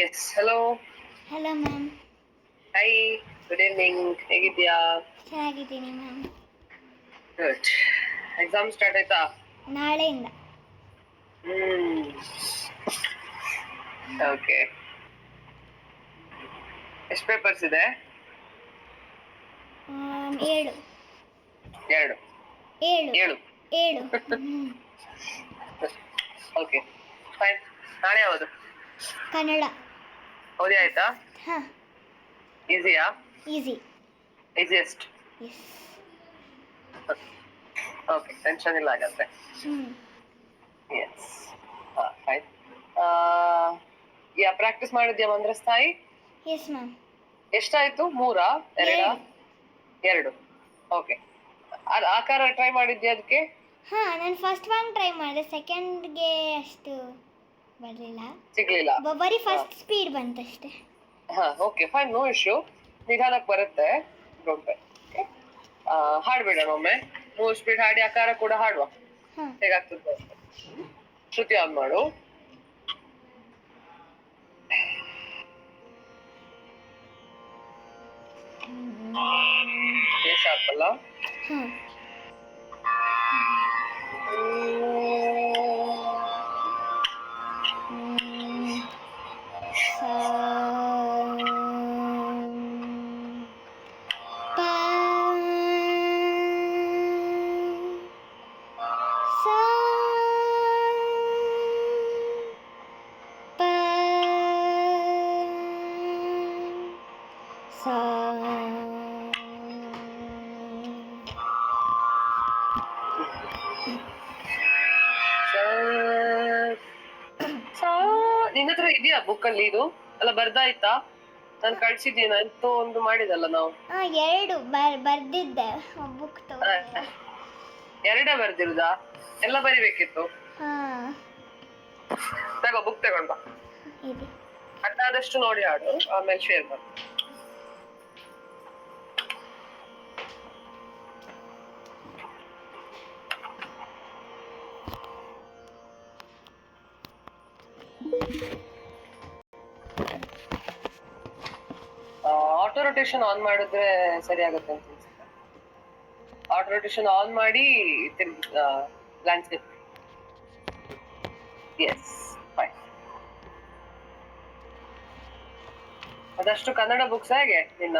S hello. Hello ma'am. Hi, good evening. ಹೇಗಿದ್ಯಾ? ಚೆನ್ನಾಗಿದ್ದೀನಿ ma'am. Good. Exam start ಆಯ್ತಾ? ನಾಳೆಯಿಂದ. ಓಕೆ. ಎಷ್ಟು ಪೇಪರ್ಸ್ ಇದೆ? 7. 2. 7. 7. Okay fine. ನಾಳೆ ಯಾವುದು? ಕನ್ನಡ. ಓದಿ ಆಯ್ತಾ? ಹಾಂ. ಈಸಿಯಾ? Easy. Easiest? Yes. Okay, tension ಇಲ್ಲ ಹಾಗಾದ್ರೆ. S fine. ಪ್ರಾಕ್ಟೀಸ್ ಮಾಡಿದ್ಯಾ ಮಂದ್ರಸ್ಥಾಯಿ? Yes ma'am. ಎಷ್ಟಾಯ್ತು? 3, 2? 2. ಓಕೆ. ಆಕಾರ ಟ್ರೈ ಮಾಡಿದ್ಯಾ ಅದಕ್ಕೆ? ಹಾಂ, ನಾನು ಫಸ್ಟ್ ಒನ್ ಟ್ರೈ ಮಾಡಿದೆ, ಸೆಕೆಂಡ್ಗೆ ಅಷ್ಟು ಬರಲಿಲ್ಲ, ಸಿಗ್ಲಿಲ್ಲ. ಬರೀ ಫಸ್ಟ್ ಸ್ಪೀಡ್ ಬಂತಷ್ಟೇ. Okay fine, no issue. ನಿಧಾನಕ್ಕೆ ಬರುತ್ತೆ. ಹಾಡ್ಬಿಡೋಣ ಒಮ್ಮೆ. 3 ಸ್ಪೀಡ್ ಹಾಡಿ ಆಕಾರ ಕೂಡ ಹಾಡುವ. ಹೇಗಾಗ್ತದೆ? ಶ್ರುತಿ ಆನ್ ಮಾಡು. ಸಾಕಲ್ಲ? ನಿನ್ನ ಹತ್ರ ಇದೆಯಾ ಬುಕ್ ಅಲ್ಲಿ ಇದು ಅಲ್ಲ? ಬರ್ದಾಯ್ತಾ? ನಾನು ಕಳ್ಸಿದ್ದೀನಿ ಅಂತೂ ಒಂದು ಮಾಡಿದಲ್ಲ ನಾವು. 2 ಬರ್ದಿದ್ದೆ, ಬುಕ್ 2 ಬರ್ದಿರುದಾ? ಎಲ್ಲ ಬರಿಬೇಕಿತ್ತು. ತಗೋ ಬುಕ್ ತಗೊಂಡ್ ಬಾ. ಅದಾದಷ್ಟು ನೋಡಿ ಹಾಡು, ಆಮೇಲೆ ಶೇರ್ ಮಾಡು. ಆಟೋ ರೊಟೇಷನ್ ಆನ್ ಮಾಡಿದ್ರೆ ಸರಿ ಆಗುತ್ತೆ ಅಂತ ಅನ್ಸುತ್ತೆ. ಆಟೋ ರೊಟೇಷನ್ ಆನ್ ಮಾಡಿ ಲ್ಯಾಂಡ್ಸ್ಕೇಪ್. S fine. ಅದಷ್ಟು ಕನ್ನಡ ಬುಕ್ಸ್ ಹೇಗೆ ನಿನ್ನ?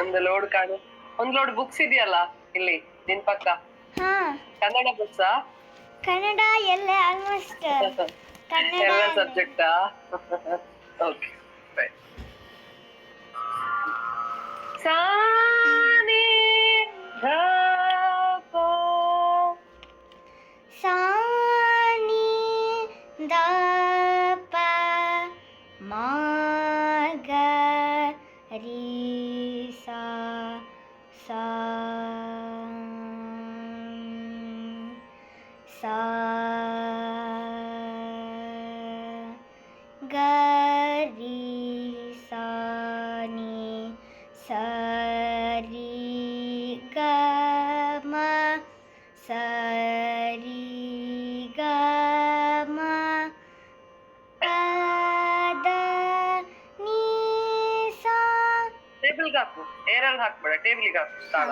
ಒಂದು ಲೋಡ್ ಬುಕ್ಸ್ ಇದೆಯಲ್ಲ ಇಲ್ಲಿ ನಿನ್ ಪಕ್ಕ, ಕನ್ನಡ ಬುಕ್ಸಾ? ಕನ್ನಡ ಎಲ್ಲ ಆಲ್ಮೋಸ್ಟ್ ಎಲ್ಲ ಸಬ್ಜೆಕ್ಟಾ? Okay fine. ಸಾನಿ ದಪ ಮ ಗ ರಿ ಸಾ ಸಾ ಸಾ ಗ ರಿ ಸಾ ನಿ ಸ ರಿ ಗ ಮ ಸ ರಿ ಗ ಮ ಪ ದ ನಿ ಸಾ. ಟೇಬಲ್ಗೆ ಹಾಕು, ಏರಲ್ಲಿ ಹಾಕ್ಬೇಡ, ಟೇಬಲ್ಗೆ ಹಾಕು ತಾಳ.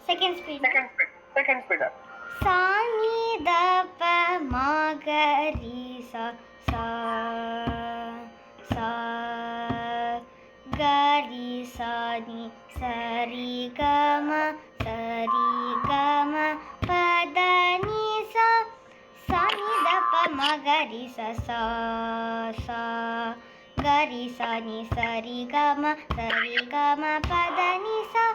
Second speed. ಸಾ ನಿ ದ ಪ ಮ ಗ ರಿ ಸಾ ಸಾ ಸಾ ಗ ರಿ ಸಾ ನಿ ಸ ರಿ ಗ ಮ ಸ ರಿ ಗ ಮ ಪ ದ ನಿ ಸಾ ಸಾ ನಿ ದ ಪ ಮ ಗ ರಿ ಸಾ ಸಾ ಸಾ ಗ ರಿ ಸಾ ನಿ ಸ ರಿ ಗ ಮ ಸ ರಿ ಗ ಮ ಪ ದ ನಿ ಸಾ.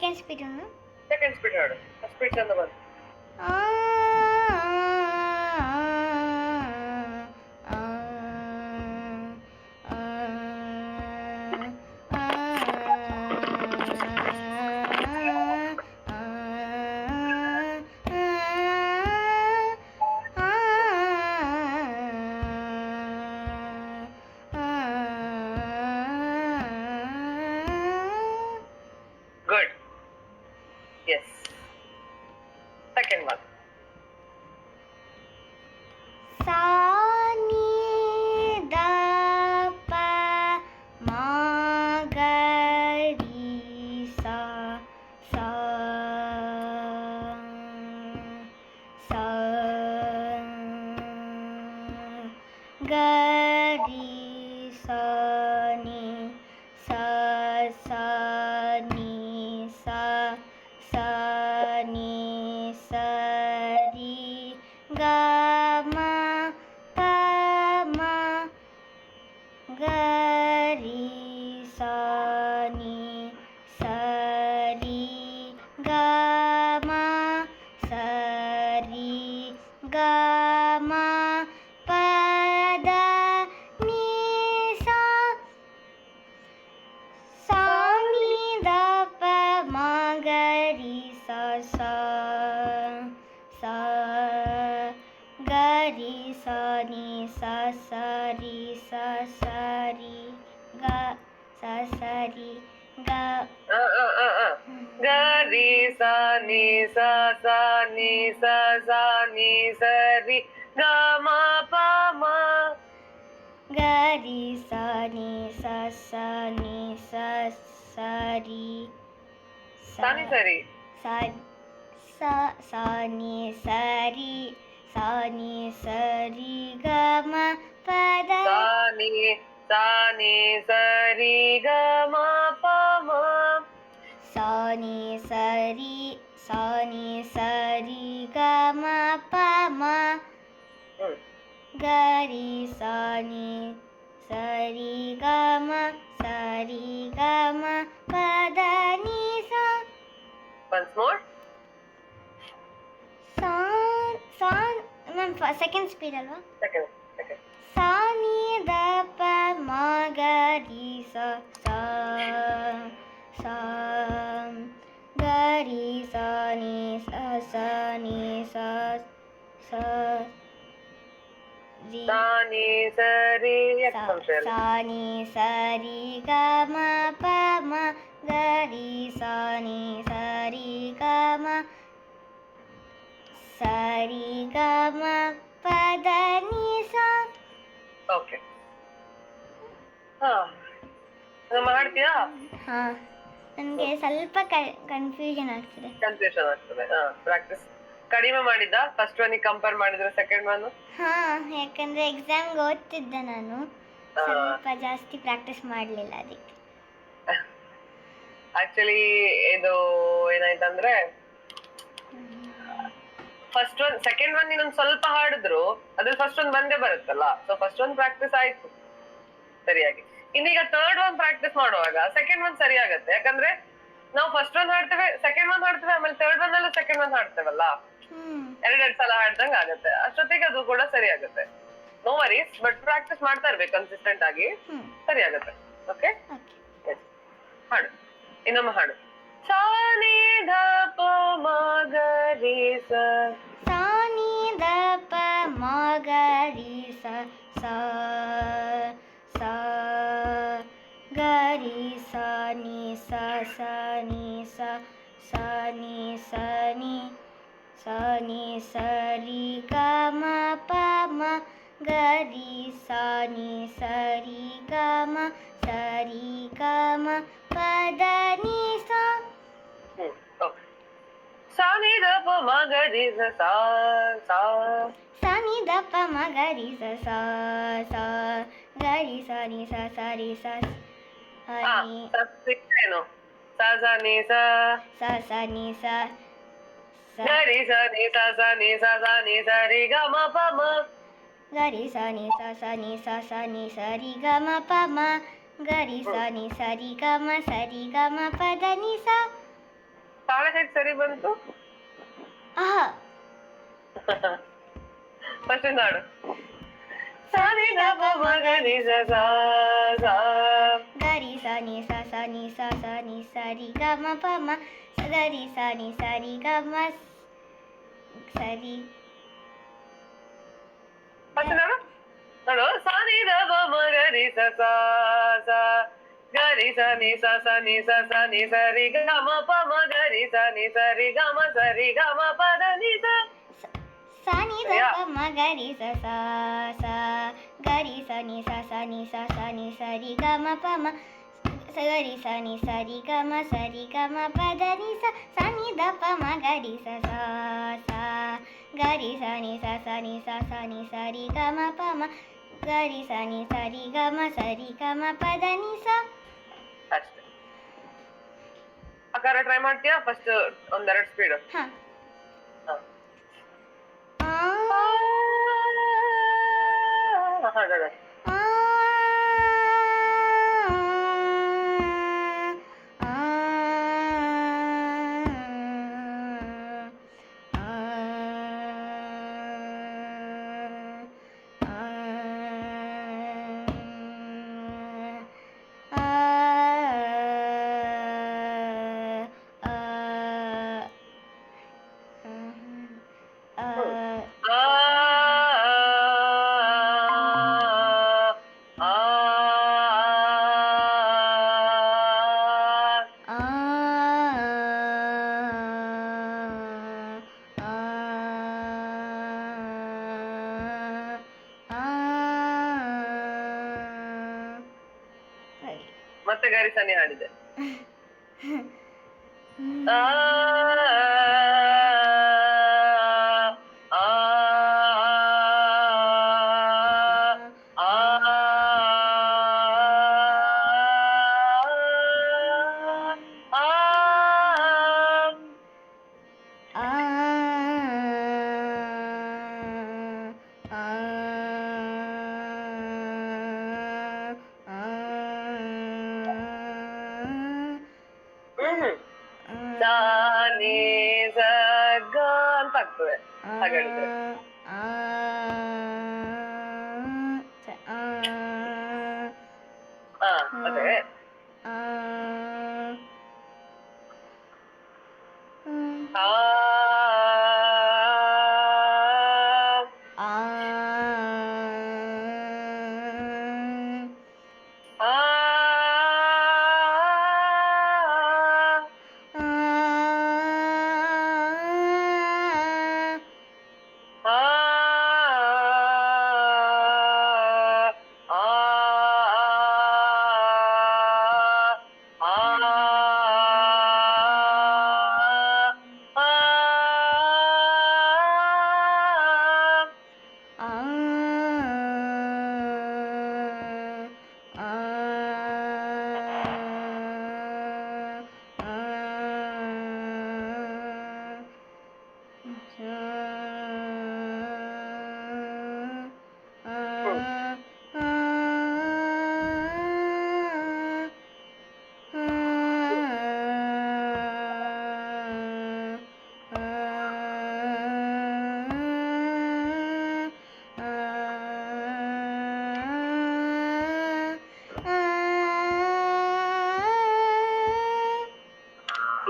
ಸೆಕೆಂಡ್ ಸ್ಪೀಡ್ ಸೆಕೆಂಡ್ ಸ್ಪೀಡ್ ಹಾಡು. ಫಸ್ಟ್ ಸ್ಪೀಡ್ ಚಂದ ಬಂತು. ಗುಡ್. ಎಸ್. Second one. ಸಾ ನೀ ದ ಪ ಮ ಗ ರಿ ಸ ಸ ಸ ಗ ರಿ ಸ ni sa sa ni sa sa ni sa ri ga ma pa ma ga ri sa ni sa ri ga ma sa ri ga ma pa da ni sa sa ni da pa ma ga ri sa sa sa ga ri sa ni sa sa ri ga sa sa ri ga ಗ ರಿ ಸ ni sa sa ni sa sa ni sa ri ga ma pa ma. ga ri sa ni sa sa ri ಸಾನಿ ಸರಿ. sa sa sa ni sa ri ga ma pa da ಸಾನಿ ಸಾನಿ ಸರಿ ಗ ಮ ಪ ಮ. sa ni sa ri ga ma pa ma ga ri sa ri ga ma pa da ni sa once more. sa ma'am second speed ಅಲ್ವಾ? Second second. sa ni da pa ma ga ri sa sa sa ga ri sa ni sa sa ri ಸಾನಿ ಸರಿ ಯಾಕೆ ಸಂಶಯ ಇಲ್ಲ? sa ni sa ri ga ma pa ma ga ri sa ni sa ri ga ma pa da ni sa. Okay. ಹಾ ನಮ್ಮ ಹಾಡ್ತೀಯಾ? ಹಾ ನನಗೆ ಸ್ವಲ್ಪ confusion ಆಗ್ತಿದೆ. ಕನ್ಫ್ಯೂಷನ್ ಆಗ್ತದೆ. ಪ್ರಾಕ್ಟೀಸ್ ಕಡಿಮೆ ಮಾಡಿದ್ದ ಫಸ್ಟ್ ಒನ್ ಕಂಪೇರ್ ಮಾಡಿದ್ರೆ ಸೆಕೆಂಡ್ ಒನ್? ಹಾ ಯಾಕಂದ್ರೆ ಎಕ್ಸಾಮ್ಗೆ ಓದ್ತಿದ್ದೆ ನಾನು, ಸ್ವಲ್ಪ ಜಾಸ್ತಿ ಪ್ರಾಕ್ಟೀಸ್ ಮಾಡಲಿಲ್ಲ ಅದಕ್ಕೆ. ಆಕ್ಚುಲಿ ಇದು ಏನಾಯ್ತಂದ್ರೆ ಫಸ್ಟ್ ಒನ್ ಸೆಕೆಂಡ್ ಒನ್ ಇನ್ನೊಂದು ಸ್ವಲ್ಪ ಹಾಡಿದ್ರು ಅದ್ರಲ್ಲಿ ಫಸ್ಟ್ ಒನ್ ಬಂದೇ ಬರುತ್ತಲ್ಲ, ಸೊ ಫಸ್ಟ್ ಒನ್ ಪ್ರಾಕ್ಟೀಸ್ ಆಯ್ತು ಸರಿಯಾಗಿ. ಇನ್ನೀಗ ಥರ್ಡ್ ಒನ್ ಪ್ರಾಕ್ಟೀಸ್ ಮಾಡುವಾಗ ಸೆಕೆಂಡ್ ಒನ್ ಸರಿ ಆಗತ್ತೆ, ಯಾಕಂದ್ರೆ ನಾವು ಫಸ್ಟ್ ಒನ್ ಹಾಡ್ತೇವೆ, ಸೆಕೆಂಡ್ ಒನ್ ಹಾಡ್ತೇವೆ, ಆಮೇಲೆ ಥರ್ಡ್ ಒನ್ ಅಲ್ಲೂ ಸೆಕೆಂಡ್ ಒನ್ ಹಾಡ್ತೇವಲ್ಲ, ಎರಡೆರಡು ಸಲ ಹಾಡ್ದಂಗ ಆಗತ್ತೆ. ಅಷ್ಟೊತ್ತಿಗೆ ಅದು ಕೂಡ ಸರಿ ಆಗತ್ತೆ. ನೋ ವರೀಸ್, ಬಟ್ ಪ್ರಾಕ್ಟೀಸ್ ಮಾಡ್ತಾ ಇರ್ಬೇಕು ಕನ್ಸಿಸ್ಟೆಂಟ್ ಆಗಿ, ಸರಿ ಆಗತ್ತೆ. ಓಕೆ, ಹಾಡು ಇನ್ನೊಮ್ಮೆ ಹಾಡು. ಸಾ ನಿ ಧ ಪ ಮ ಗ ರಿ ಸ sa ni da pa ma ga ri sa sa sa ga ri sa ni sa ni sa ni sa ri ga ma pa ma ga ri sa ni sa ri ga ma pa da ni sa. Okay. ಸಾ ನಿ ಧ ಪ ಮ ಗ ರಿ ಸ ಸಾ ಸಾ sa ni da pa ma ga ri sa sa sa ga ri sa ni sa ri sa ni ಏನು ಸಾ ಸಾ ನಿ ಸಾ ni sa ಗ ರಿ ಸ ನಿ ಸಾ ನಿ ಸಾ ನಿ ಸ ರಿ ಗ ಮ ಪ ಮ ga ri sa ni ni sa ri ga ma pa ma ga ri sa ni sa ri ga ma pa da ni sa. ತಾಳ ಹೇಗ್ ಸರಿ ಬಂತು? ಆಹಾ ಫಸ್ಟ್ ಹಾಡು. ಸಾನಿ ದ ಪ ಮ ಗ ನಿ ಸ ಸಾ ಸಾ. ಗರಿ ಸ ನಿ ಸ ಸ ನಿ ಸ ಸ ನಿ ಸ ರಿ ಗ ಮ ಪ ಮ ಗರಿ ಸ ನಿ ಸ ರಿ ಗ ಮ ಸರಿ. ಫಸ್ಟ್ ನೋಡು ನೋಡು. ಸಾನಿ ದ ಪ ಮ ಗ ರಿ ಸ ಸಾ ಸಾ. ಗರಿ ಸ ನಿ ಸ ಸ ನಿ ಸ ಸ ನಿ ಸ ರಿ ಗ ಮ ಪ ಮ ಗರಿ ಸ ನಿ ಸ ರಿ ಗ ಮ ಸ ರಿ ಗ ಮ ಪ ದ ನಿ ಸ. ಸ ನಿ ದ ಪ ಮ ಗರಿ ಸ ಸ ಸ. ಗರಿ ಸ ನಿ ಸ ಸ ನಿ ಸ ಸ ನಿ ಸ ರಿ ಗ ಮ ಪ ಮ ಗರಿ ಸ ನಿ ಸ ರಿ ಗ ಮ ಸ ರಿ ಗ ಮ ಪ ದ ನಿ ಸ. ಸ ನಿ ದ ಪ ಮ ಗರಿ ಸ ಸ ಸ. ಗರಿ ಸ ನಿ ಸ ಸ ನಿ ಸ ಸ ನಿ ಸ ರಿ ಗ ಮ ಪ ಮ ಗರಿ ಸ ನಿ ಸ ರಿ ಗ ಮ ಸ ರಿ ಗ ಮ ಪ ದ ನಿ ಸ. ಅಷ್ಟೇ. ಅಕಾರ ಟ್ರೈ ಮಾಡ್ತೀಯಾ? ಫಸ್ಟ್ ಒಂದೆರಡು ಸ್ಪೀಡ್. ಹಾ ಹಾಗಾದ್ರೆ ಮತ್ತೆ ಗರಿ ಸನಿ ಹಾಡಿದೆ. ಆ ಆ ಸಾನಿ ಸ ಗ ಅಂತ ಆಗ್ತದೆ ಹಾಗೆ ಹೇಳಿದ್ರೆ. ಅದೇ ಆ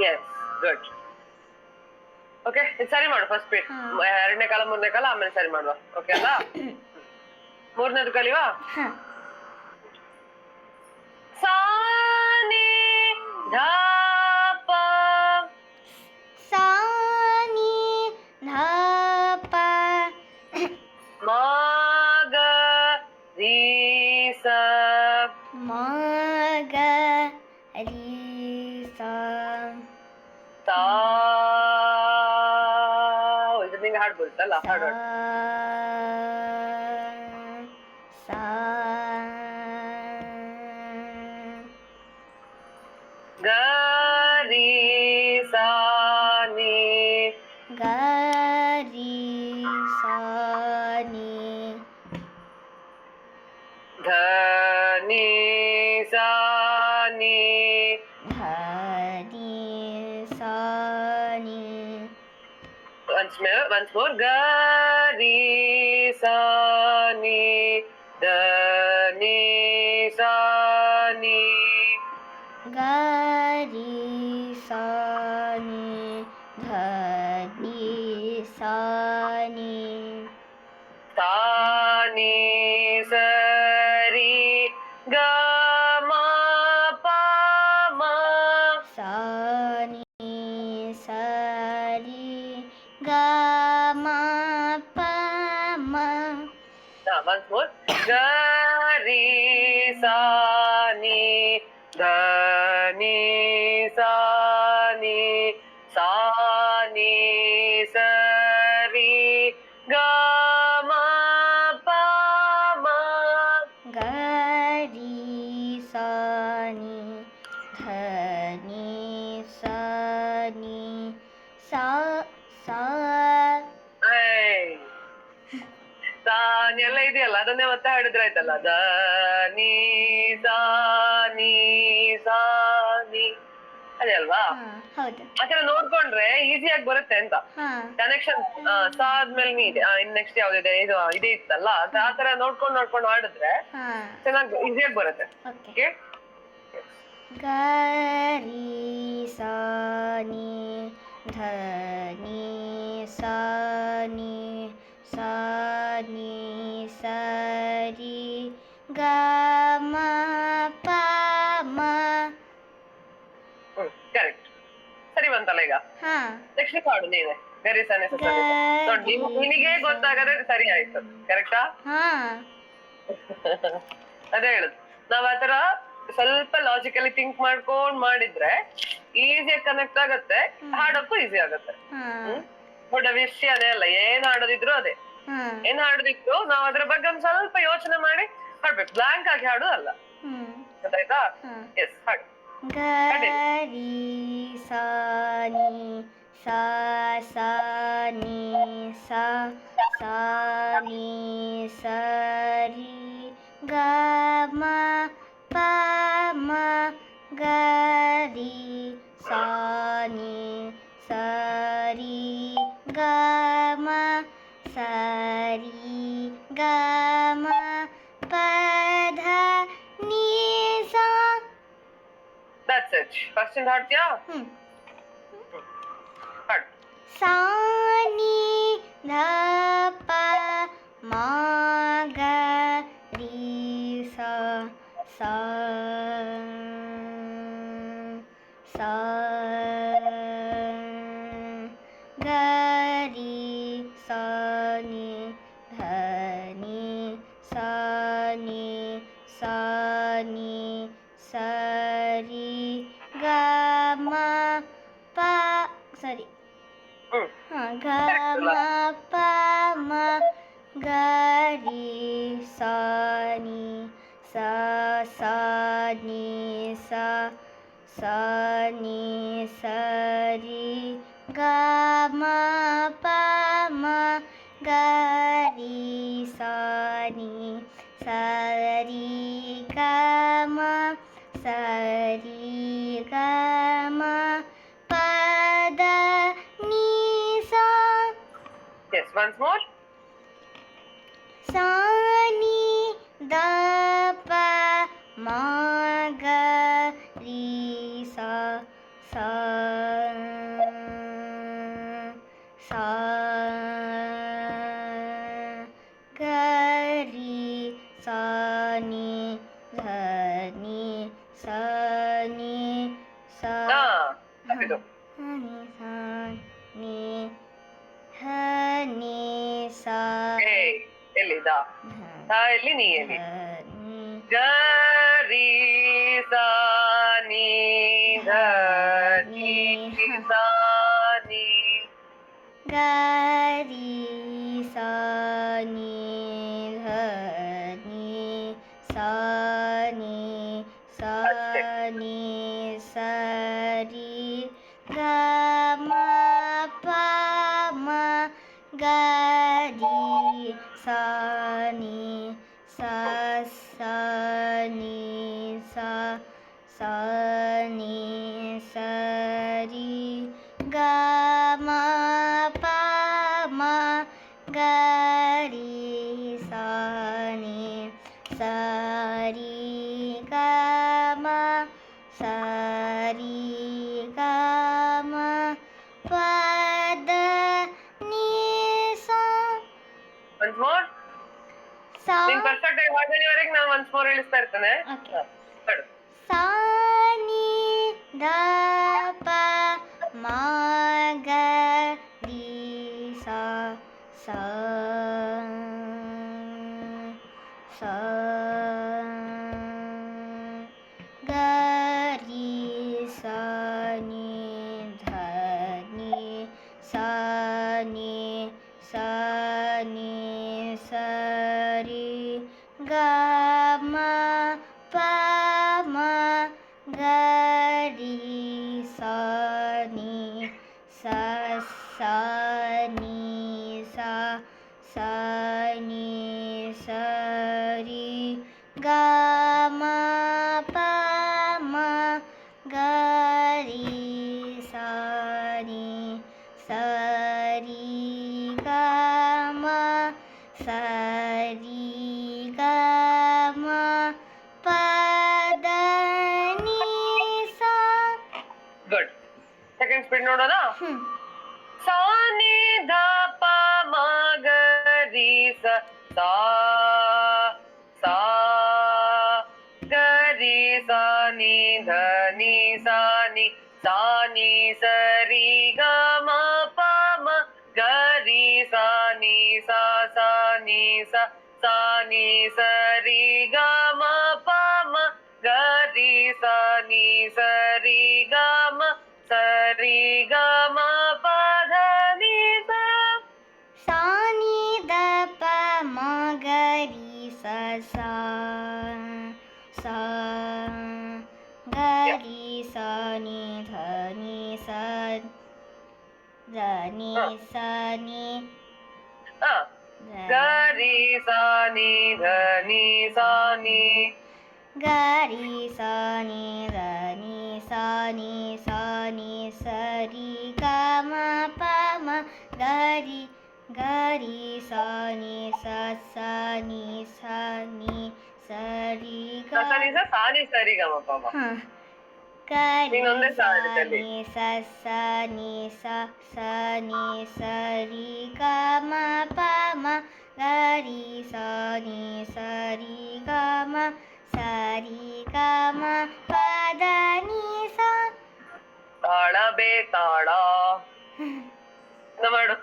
ಎಸ್ ಗುಡ್. ಓಕೆ ಇದು ಸರಿ ಮಾಡು ಫಸ್ಟ್ ಸ್ಪೀಡ್. ಎರಡನೇ ಕಾಲ ಮೂರನೇ ಕಾಲ ಆಮೇಲೆ ಸರಿ ಮಾಡುವ. ಓಕೆ ಅಲ್ಲ? ಮೂರನೇದು ಕಲಿವಾ? ಸಾನಿ ಧ ಪ ಸಾನಿ ಧ ಪ ಮ ಗ ರಿ ಸ ಮ ಗ ರಿ ಸ ತಾ. ಇದು ನಿಂಗೆ ಹಾಡು ಬರುತ್ತಲ್ಲ ಹಾಡು. ಸ ಗ ರಿ ಸ ನಿ ಗ ರಿ ಸ ನಿ ಧ ನಿ ಸ ನಿ ಧ ನಿ ಸ once more. Ga ri sa ni da ni sa ni. ga ri sa ni dha ni sa ni. Sa ni sa ri ga ma pa ma. Sa ni sa ri ga ma pa ma. Once more. Ga ri sa ni da ni sa ni sa ni sa ri ga ma pa ma. ga ri sa ni dha ni sa ni sa sa. I saw ನಿ ಎಲ್ಲ ಇದೆಯಲ್ಲ ಅದನ್ನೇ ಮತ್ತೆ ಹಾಡಿದ್ರೆ ಆಯ್ತಲ್ಲ. The ನೀ ಸಾ ನೀ ಸಾ ನೀ ಅದೇ ಅಲ್ವಾ? ಹೌದು. ಆತರ ನೋಡ್ಕೊಂಡ್ರೆ ಈಸಿಯಾಗಿ ಬರುತ್ತೆ ಅಂತ. ಹಾ ಕನೆಕ್ಷನ್ ಸಾ ಆದ್ಮೇಲೆ ನೀ ಇದೆ, ಇನ್ ನೆಕ್ಸ್ಟ್ ಯಾವ್ದಿದೆ, ಇದು ಇದೇ ಇತ್ತಲ್ಲ, ಆತರ ನೋಡ್ಕೊಂಡು ಹಾಡಿದ್ರೆ ಹಾ ಚೆನ್ನಾಗಿ ಈಸಿಯಾಗಿ ಬರುತ್ತೆ. Okay. Okay, ga ri sa ni dha ni sa ni sa ni sa ri ga ma pa ma. Correct, ಸರಿ ಬಂತಲ್ಲ ಈಗ. ಹಾ ನೆಕ್ಸ್ಟ್ ಹಾಡು ನೀನೆ ಗರಿ ಸನೆ ನೋಡಿ, ನಿನಗೆ ಗೊತ್ತಾಗದೆ ಸರಿ ಆಯ್ತು. ಕರೆಕ್ಟಾ? ಹಾ ಅದೇ ಹೇಳುದು, ನಾವ್ ಆತರ ಸ್ವಲ್ಪ ಲಾಜಿಕಲಿ ಥಿಂಕ್ ಮಾಡ್ಕೊಂಡ್ ಮಾಡಿದ್ರೆ ಈಸಿಯಾಗಿ ಕನೆಕ್ಟ್ ಆಗತ್ತೆ, ಹಾಡಕ್ಕೂ ಈಸಿ ಆಗತ್ತೆ. ಹಾ ದೊಡ್ಡ ವಿಷಯ ಅದೇ ಅಲ್ಲ, ಏನ್ ಹಾಡೋದಿದ್ರು ಅದೇ. ಹಾ ಏನ್ ಹಾಡೋದಿದ್ರು ನಾವ್ ಅದ್ರ ಬಗ್ಗೆ ಒಂದ್ ಸ್ವಲ್ಪ ಯೋಚನೆ ಮಾಡಿ ಹಾಡ್ಬೇಕು, ಬ್ಲಾಂಕ್ ಆಗಿ ಹಾಡೋದು ಅಲ್ಲ. ಗೊತ್ತಾಯ್ತಾ? ಎಸ್, ಹಾಡು. ga ri sa ni sa sa ni sa sa ni sa ri ga ma pa ma ga ri sa ni sa ri ga ma sa ri ga ma pa dha ni sa. That's it. First ಇಂದ ಹಾಡ್ತೀಯಾ? ಹಾಡು. sa ni dha pa ma ga ri sa sa sa ga ri sa ni dha ni sa ni sa ni sa ri ga ma pa sorry ga ma pa ma ga ri sa ni sa sa ni sa sa ni sa ri ga ma pa ma ga ri sa ni sa ri ga ma sa ri ga ma pa da ni sa. Yes, once more. sa ni da pa ma ga ri sa sa sa ga ri sa ni dha ni sa ni sa ಹಾಡಿದ್ದು. ni sa ni ha ni sa ಎಲ್ಲಿದ? ಎಲ್ಲಿ, ನೀ ಎಲ್ಲಿ? ni ಗ ರಿ ಸಾ ನೀ ಧ ನೀ ಸಾ ನೀ ga ri sa ni dha ni sa ni sa ni sa ri ga ma pa ma ga ri sa ni sa sa ni sa sa ni sa ri ga ma pa ರಿ ಗ ಮ ಸ ರಿ ಗ ಮ ಪ the ನೀ ಸ ಒನ್ಸ್ ಮೋರ್. ಸಾ ನೀನ್ ಪರ್ಫೆಕ್ಟ್ ಆಗಿ ಹಾಡಿದವರೆಗೆ ನಾನು ಒನ್ಸ್ ಮೋರ್ ಹೇಳಿಸ್ತಾ ಇರ್ತೇನೆ. ಓಕೆ. ಹ, ಹಾಡು. ಸಾ ನಿ ದ ಪ ಮ ಗ ರಿ ಸ ಸ ಸ ಗ ರಿ ಸ ನಿ ಧ ನಿ ಸ ನಿ ಸ ನಿ ಸ ರಿ ಗ ಮ ಪ ಮ ಗ ರಿ ಸ ನಿ ಸ ಸ ನಿ ಸ ಸ ನಿ ಸ ರಿ ಗ ಮ ಪ ಮ ಗ ರಿ ಸ ನಿ ಸ ರಿ ಗ ಮ ಸ ರಿ ಗ ಮ ಪ ದ ನೀ ಸ. ಗುಡ್. ಸೆಕೆಂಡ್ ಸ್ಪೀಡ್ ನೋಡೋಣ. ಸಾ ನಿ ಧ ಪ ಮ ಗ ರಿ ಸ ಸಾ ಸಾ ಗ ರಿ ಸ ನಿ ಧ ni sa ni sa ri ga ma pa ma ga ri sa ni sa ni sa ni sa ri ga ma pa ma ga ri sa ni sa ri ga ma sa ri ga ma pa dha ni sa. ಸಾ ನಿ the ಪ ಮ ಗ ರಿ ಸ ಸಾ ಸಾ ಗ ರಿ ಸ ನಿ ಧ ni ಸ ಧ ni ಸ ni Ah. Ga ri sa ni dha ni sa ni ಗ ರಿ ಸ ನಿ ಧ ni ಸ ni ಸ ni ಸ ರಿ ಗ ಮ ಪ ಮ ಗ ರಿ ಸ ni ಸ ಸ ni ಸ ni ಸ ರಿ ಗ sa ni sa ni sa ri ga ma pa ma. ಹ ಗ ರಿ ನೀನೊಂದೇ ಸ ಸಾಲಿನಲ್ಲಿ. ni ಸ ಸ ni ಸ ಸ ni ಸ ರಿ ಗ ಮ ಪ ಮ ಗ ರಿ ಸ ni ಸ ರಿ ಗ ಮ ಸ ರಿ ಗ ಮ ಪ ದ ನೀ ಸ. ತಾಳ ಬೇ ತಾಳ ಮಾಡು.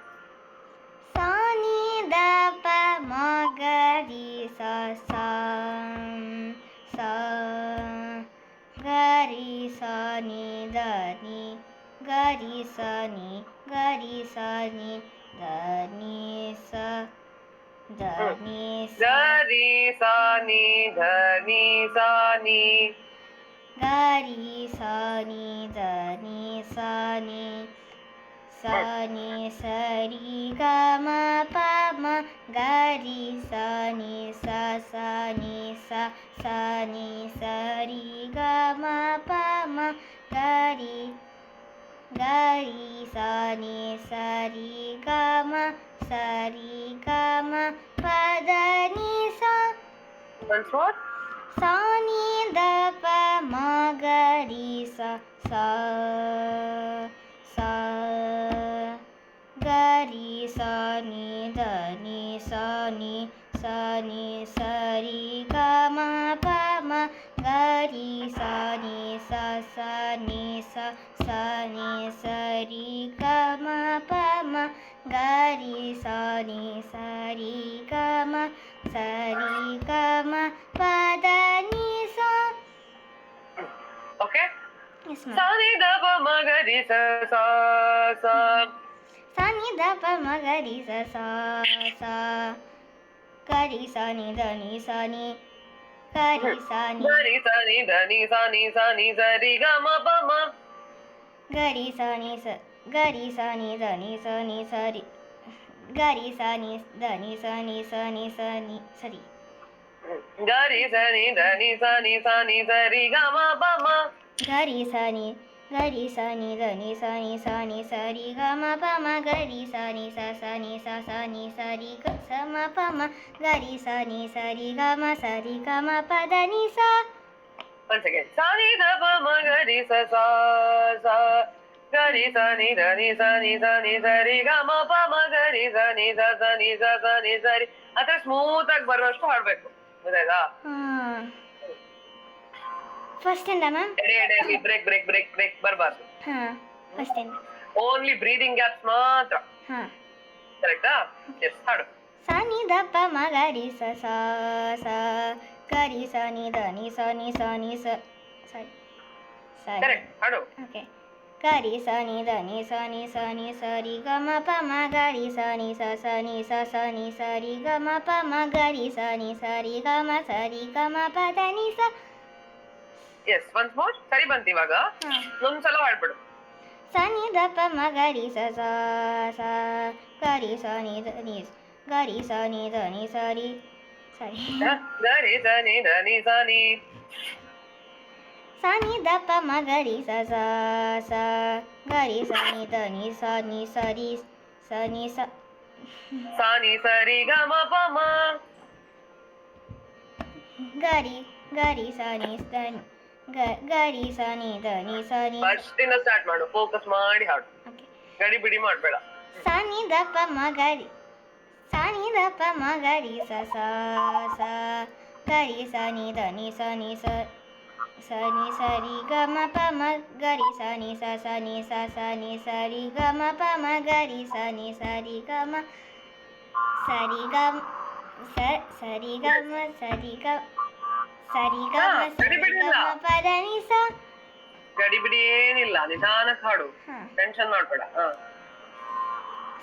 ಸಾ ನಿ ದ ಪ ಮ ಗ ರಿ ಸ ಸಾ ಸಾ ಗ ರಿ ಸ ನಿ ದ ni ಗ ರಿ ಸ ನಿ ಗ ರಿ ಸ ನಿ ದ ni ಸ ದ ni ಸ ga ri sa ni dha ni sa ni ಗ ರಿ ಸ ನಿ ದ ni ಸ ni ಸ ni ಸ ರಿ ಗ ಮ ಪ ಮ ಗ ರಿ ಸ ni ಸ ಸ ni ಸ ಸ ni ಸ ರಿ ಗ ಮ ಪ ಮ ಗ ರಿ ಸ ni ಸ ರಿ ಗ ಮ ಸ ರಿ ಗ ಮ ಪ ದ ನೀ ಸ. once more. ಸಾ ನಿ ದ ಪ ಮ ಗ ರಿ ಸ ಸಾ ಸಾ ಗ ರಿ ಸ ನಿ ದ ni ಸ ni ಸ ni ಸ ರಿ ಗ ಮ ಪ ಮ ಗ ರಿ ಸ ni ಸ ಸ ni ಸ ಸ ni ಸ ರಿ ಗ ಮ ಪ ಮ ಗ ರಿ ಸ ni ಸ ರಿ ಗ ಮ ಸ ರಿ ಗ ಮ ಪ ದ ನೀ ಸ. Okay. Yes, ma'am. sa ni dha pa ma ga ri sa sa sa ಸಾ ನಿ ದ ಪ ಮ ಗ ರಿ ಸ ಸಾ ಸಾ ಗ ರಿ ಸ ನಿ ದ ni ಸ ni ಗ ರಿ ಸ ನಿ ga ri sa ni dha ni sa ni sa ni sa ri ga ma pa ma ಗ ರಿ ಸ ನಿ ಸ ಗ ರಿ ಸ ನಿ ದ ni ಸ ni ಸ ರಿ ಗ ರಿ ಸ ನಿ ದ ni ಸ ni ಸ ni ಸ ni ಸರಿ ga ri sa ni dha ni sa ni sa ni sa ri ga ma pa ma ಗ ರಿ ಸ ನಿ ಗರಿ ಸ ನಿ ದ ನಿ ಸ ನಿ ಸ ನಿ ಸ ರಿ ಗ ಮ ಪ ಮ ಗರಿ ಸ ನಿ ಸ ಸ ನಿ ಸ ಸ ನಿ ಸ ರಿ ಗ ಸ ಮ ಪ ಮ ಗರಿ ಸ ನಿ ಸ ರಿ ಗ ಮ ಸ ರಿ ಗ ಮ ಪ ದ ನಿ ಸ. Once again. Sa ni da pa ma ga ri sa sa sa ga ri sa ni da ni sa ni sa ni sa ri ga ma pa ma ga ri sa ni sa sa ni sa sa ni sa ri. ಅത്ര smooth ಆಗಿ ಬರುವಷ್ಟು ಹಾಡ್ಬೇಕು. ಗೊತ್ತಾಯ್ತಾ? First ಇಂದ ma'am. ಎಡೆಯಲ್ಲಿ break break break break ಬರಬಾರ್ದು. First ಇಂದ. Only breathing gaps ಮಾತ್ರ. ಕರೆಕ್ಟಾ? ಎಸ್ ಹಾಡು. ಸ ನಿ ದ ಪ ಮ ಗ ರಿ ಸ ಸ ಸ ಗ ರಿ ಸ ನಿ ದ ನಿ ಸ ನಿ ಸ ನಿ ಸ ಸಾರಿ ಸಾರಿ ಕರೆಕ್ಟ್ ಹಾಡು. ಓಕೆ ಗ ರಿ ಸ ನಿ ದ ನಿ ಸ ನಿ ಸ ನಿ ಸ ರಿ ಗ ಮ ಪ ಮ ಗ ರಿ ಸ ನಿ ಸ ಸ ನಿ ಸ ಸ ನಿ ಸ ರಿ ಗ ಮ ಪ ಮ ಗ ರಿ ಸ ನಿ ಸ ರಿ ಗ ಮ ಸ ರಿ ಗ ಮ ಪ ದ ನಿ ಸ. Yes once more. ಸರಿ ಬಂತು ಇವಾಗ. ಒಂದ್ಸಲ ಹಾಡ್ಬಿಡು. ಸ ನಿ ದ ಪ ಮ ಗ ರಿ ಸ ಸ ಸ ಗ ರಿ ಸ ನಿ ದ ನಿ ಗ ರಿ ಸ ನಿ ದ ನಿ ಸ ರಿ ಸಾರಿ ಗ ರಿ ಸ ನಿ ದ ನಿ ಸ ನಿ ಸ ನಿ ದ ಪ ಮ ಗ ರಿ ಸ ಸ ಸ ಗ ರಿ ಸ ನಿ ದ ನಿ ಸ ನಿ ಸ ರಿ ಸ ನಿ ಸ ಸ ನಿ ಸ ರಿ ಗ ಮ ಪ ಮ ಗ ರಿ ಸ ನಿ ದ ನಿ ಗ ರಿ ಸ ನಿ ದ ನಿ ಸ ನಿ ಫಸ್ಟ್ ಇಂದ ಸ್ಟಾರ್ಟ್ ಮಾಡು. ಫೋಕಸ್ ಮಾಡಿ ಹಾಡು. ಓಕೆ ಗಡಿ ಬಿಡಿ ಮಾಡ್ಬೇಡ. ಸ ನಿ ದ ಪ ಮ ಗ ರಿ ಸ ನಿ ದ ಪ ಮ ಗ ರಿ ಸ ಸ ಸ ಗ ರಿ ಸ ನಿ ದ ನಿ ಸ ನಿ ಸ ಸ ನಿ ಸ ರಿ ಗ ಮ ಪ ಮ ಗ ರಿ ಸ ನಿ ಸ ಸ ನಿ ಸ ಸ ನಿ ಸ ರಿ ಗ ಮ ಪ ಮ ಗ ರಿ ಸ ನಿ ಸ ರಿ ಗ ಮ ಸ ರಿ ಗ ಸ ಸ ರಿ ಗ ಮ ಸ ರಿ ಗ ಸ ರಿ ಗ ಮ ಸ ರಿ ಗ ಮ ಪ ದ ನಿ ಸ. ಗಡಿ ಬಿಡಿ ಏನಿಲ್ಲ, ನಿಧಾನಕ್ಕೆ ಹಾಡು. ಟೆನ್ಷನ್ ಮಾಡ್ಬೇಡ.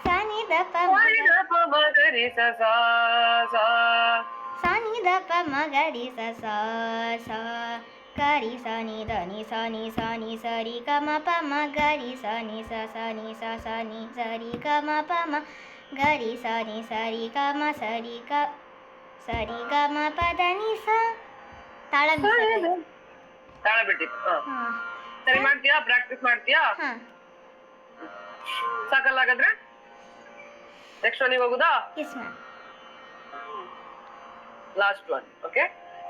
ಸ ನಿ ದ ಪ ಮ ಗ ರಿ ಸ ಸ ಸ ಸ ನಿ ದ ಪ ಮ ಗ ರಿ ಸ ಸ ಸ ಗ ರಿ ಸ ನಿ ದ ನಿ ಸ ನಿ ಸ ನಿ ಸ ರಿ ಗ ಮ ಪ ಮ ಗ ರಿ ಸ ನಿ ಸ ಸ ನಿ ಸ ಸ ನಿ ಸ ರಿ ಗ ಮ ಪ ಮ ಗ ರಿ ಸ ನಿ ಸ ರಿ ಗ ಮ ಸ ರಿ ಗ ಮ ಪ ದ ನಿ ಸ. ತಾಳ ತಾಳ ಬಿಟ್ಟಿತ್ತು. ಸರಿ ಮಾಡ್ತೀಯಾ? ಪ್ರಾಕ್ಟೀಸ್ ಮಾಡ್ತೀಯಾ? ಸಾಕಲ್ಲ ಹಾಗಾದ್ರೆ ನೆಕ್ಸ್ಟ್ ಒನ್ ಹೋಗುದಾ? Yes ma'am. Last one. Okay,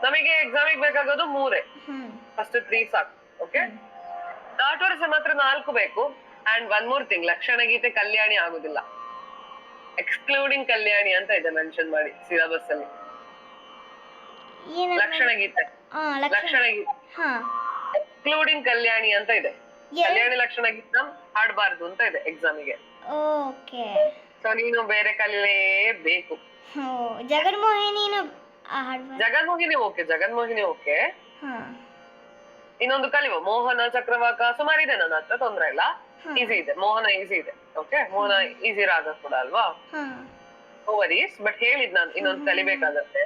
ನಮಗೆ ಎಕ್ಸಾಮಿಗೆ ಬೇಕಾಗೋದು 3. ಫಸ್ಟ್ 3 ಸಾಕು. ಓಕೆ, ನಾಟ್ ವರ್ಷ ಮಾತ್ರ 4 ಬೇಕು. ಅಂಡ್ ಒನ್ ಮೋರ್ ಥಿಂಗ್, ಲಕ್ಷಣ ಗೀತೆ ಕಲ್ಯಾಣಿ ಆಗುದಿಲ್ಲ. ಎಕ್ಸ್ಕ್ಲೂಡಿಂಗ್ ಕಲ್ಯಾಣಿ ಅಂತ ಇದೆ ಮೆನ್ಷನ್ ಮಾಡಿ ಸಿಲೆಬಸ್ ಅಲ್ಲಿ. ಲಕ್ಷಣ ಗೀತೆ ಎಕ್ಸ್ಕ್ಲೂಡಿಂಗ್ ಕಲ್ಯಾಣಿ ಅಂತ ಇದೆ. ಕಲ್ಯಾಣಿ ಲಕ್ಷಣ ಗೀತ ಹಾಡಬಾರ್ದು ಅಂತ ಇದೆ ಎಕ್ಸಾಮಿಗೆ. ಓಕೆ, ಸೊ ನೀನು ಬೇರೆ ಕಲಿಯಲೇಬೇಕು. Jaganmohini okay, Jaganmohini okay. ಇನ್ನೊಂದು ಕಲಿಯುವ ಮೋಹನ, ಚಕ್ರವಾಕ ಸುಮಾರಿದೆ ನನ್ನ ಹತ್ರ, ತೊಂದ್ರೆ ಇಲ್ಲ. ಈಸಿ ಇದೆ, ಮೋಹನ ಈಸಿ ಇದೆ. ಓಕೆ, ಮೋಹನ ಈಸಿ ರಾಗ ಕೂಡ ಅಲ್ವಾ? ವರೀಸ್. ಬಟ್ ಹೇಳಿದ್ ನಾನು ಇನ್ನೊಂದು ಕಲಿಬೇಕಾಗತ್ತೆ.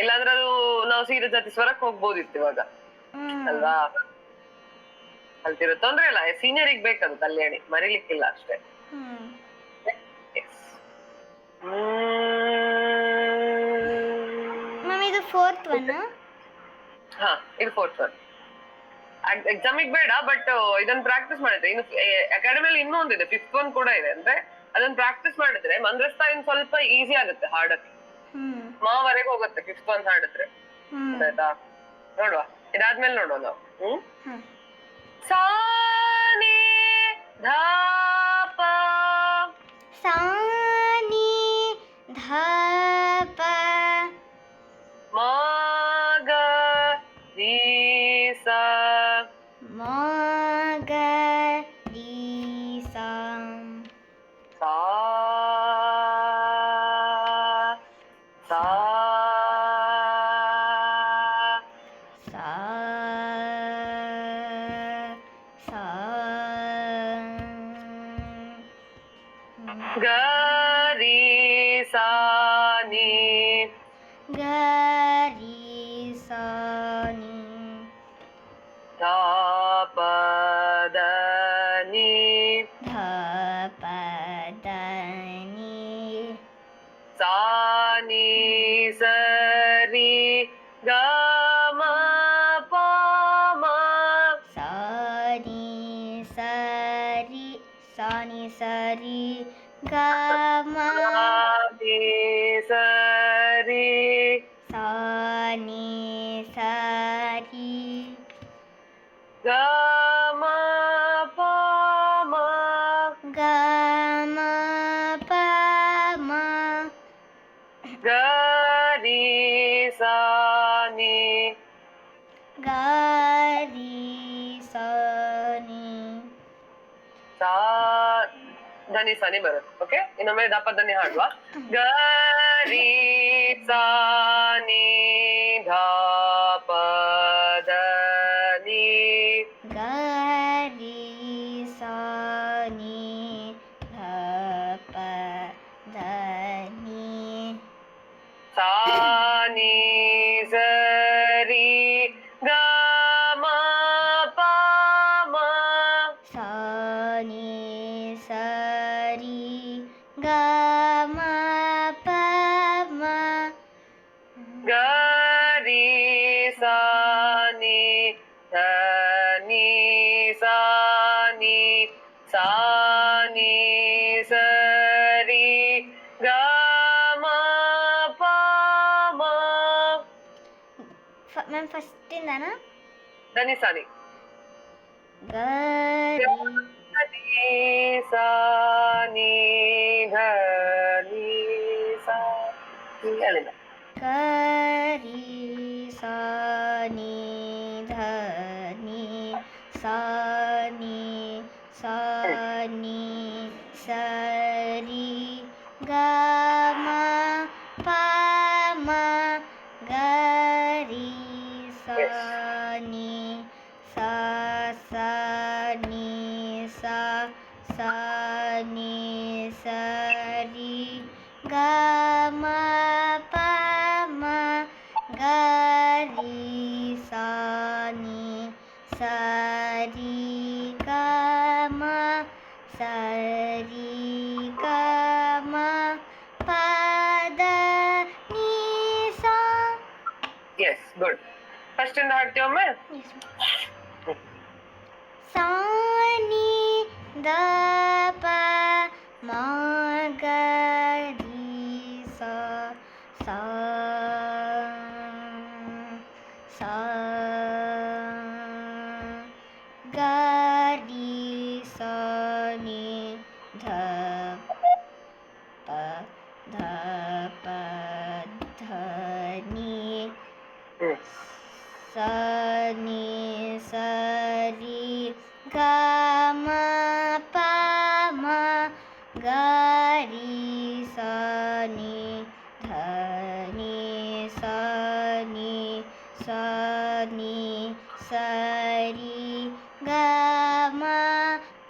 ಇಲ್ಲಾಂದ್ರೆ ಅದು ನಾವು ಸೀರೆ ಜೊತೆ ಸ್ವರಕ್ಕೆ ಹೋಗ್ಬೋದಿತ್ತು ಇವಾಗ ಅಲ್ವಾ? ಕಲ್ತಿರೋ ತೊಂದ್ರೆ ಇಲ್ಲ. ಸೀನಿಯರಿಗೆ ಬೇಕದು ಕಲ್ಯಾಣಿ, ಮರಿಲಿಕ್ಕಿಲ್ಲ ಅಷ್ಟೇ. ಇದು 4th ಒನ್. ಇದು 4th ಒನ್. ಎಕ್ಸಾಮಿಗ್ ಬೇಡ, ಬಟ್ ಇದನ್ನ ಪ್ರಾಕ್ಟೀಸ್ ಮಾಡಿದ್ರೆ ಇನ್ನು ಅಕಾಡೆಮಿಯಲ್ಲಿ ಇನ್ನೊಂದಿದೆ 5th ಒನ್ ಕೂಡ ಇದೆ. ಅಂದ್ರೆ ಅದನ್ನ ಪ್ರಾಕ್ಟೀಸ್ ಮಾಡಿದ್ರೆ ಮಂದ್ರಸ್ಥ ಇನ್ ಸ್ವಲ್ಪ ಈಸಿ ಆಗುತ್ತೆ ಹಾಡಕ್ಕೆ. ಮಾವರೆಗೆ ಹೋಗುತ್ತೆ 5th ಒನ್ ಹಾಡಿದ್ರೆ. ಆಯ್ತಾ? ನೋಡುವ, ಇದಾದ್ಮೇಲೆ ನೋಡುವ ನಾವು. ಸಾ ನಿ ಧ ಪ ಸಾ ನಿ ಧ ಪ ಮ ಗ ರಿ ಸ ಮ ಗ ರಿ ಸ ಸಾ ಸಾ ಸಾ ಸಾ ಗ ರಿ ಸ ನಿ ಗ ರಿ ಸ ನಿ ಧ ಪ ದ ನಿ ಧ ಪ ದ ನಿ ಸಾ ನಿ ಸ ರಿ ಗ ಮ ಪ ರಿ ಸ ನಿ ಸ ರಿ ಗ ಮ ಪ ಮ ಗ ಮ ಪ ಮ ಗ ರಿ ಸ ನಿ ಗ ರಿ ಸ ನಿ ಸಾ ಧನಿ ಸನಿ ಬರುತ್ತೆ. ಓಕೆ, ಇನ್ನೊಮ್ಮೆ ದಪ ಧನಿ ಹಾಡುವ. ಗ ರಿ ಸಾ ನಿ ಧ ಪ ಧನಿ ಗ ರಿ ಸ ನಿ ಧ ಪ ಧ ನಿ ಸಾ ನಿ ಸ ರಿ ಗ ಮ ಪ ಮ ಸ ನಿ ಸ ರಿ ಗ ಮ ಪ ಮ ಗ ರಿ ಸಾ ನಿ ಧ ni sa ni sa ni sa ri ga ma pa ma ma'am ಫಸ್ಟಿಂದನಾ ಧನಿ sa ni ಗ ರಿ ni sa ni dha ni sa ni ಅಲ್ಲಿಂದ ಗ ರಿ ಸ ನಿ ಧ ನಿ ಸ ನಿ ಸ ನಿ ಸ ರಿ ಗ ಮ ಪ ಮ ಗ ರಿ ಸ ನಿ ಸ ಸ ನಿ ಸ ಸ ನಿ ಸ ರಿ ಗ ಮ ಪ ಮ ಗ ರಿ ಸ ನಿ ಸ ರಿ ಗ ಮ ಸ ರಿ ಗ ಮ ಪ ದ ನಿ ಸ ಎಸ್ ಗುಡ್. ಫಸ್ಟ್ ಇಂದ ಹಾಡ್ತೀವೊಮ್ಮೆ. ಸ ನಿ ದ ಪ ಮ ಗ ರಿ ಸ ಸ ಸ ಗ ರಿ ಸ ನಿ ಧ ಪ ಧ ಪ ಧ ನಿ ಸ ನಿ ಸ ರಿ ಗ ಮ ಪ ಮ ಗ ರಿ ಸ ನಿ ಧ ನಿ ಸ ನಿ ಸ ನಿ ಸ ರಿ ಗ ಮ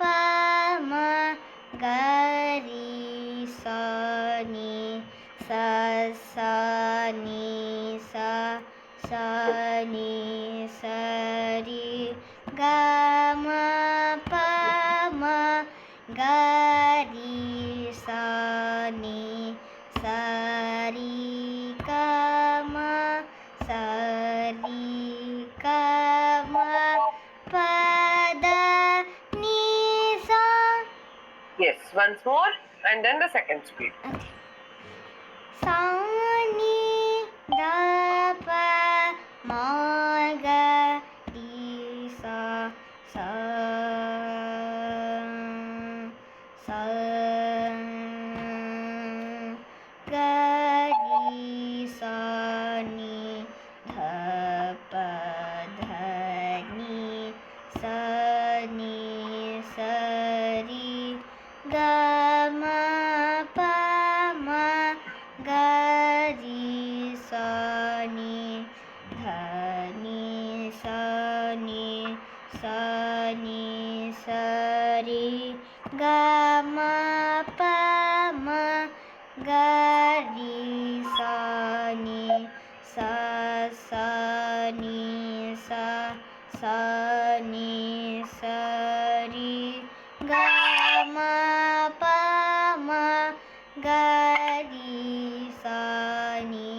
ಪ ಮ ಗ ರಿ ಸ ನಿ ಸ ಸ ನಿ ಸ ಸ ನಿ ಸ ರಿ ಗ ಮ ಪ ಮ ಗ ರಿ ಸ ನಿ ಸ ರಿ ಗ ಮ ಸ ರಿ ಗ ಮ ಪ ದ ನಿ ಸ. Yes, once more and then the second speed. ಸ ನಿ ದ ಪ ಮ ಗ ರಿ ಸ ಸ ಸ ಗ ರಿ ಸ ನಿ ಧ ಪ ಧ ನಿ ಸ ನಿ ಸ ರಿ ಗ ಮ ಪ ಮ ಗ ರಿ ಸ ನಿ ಧ ನಿ ಸ ನಿ ಸ ನಿ ಸ ರಿ ಗ ಮ ಪ ಮ ಗ ರಿ ಸ ನಿ ಸ ಸ ನಿ ಸ ಸ ನಿ ಸ ರಿ ಗ ಮ ಪ ಮ ಗ ರಿ ಸ ನಿ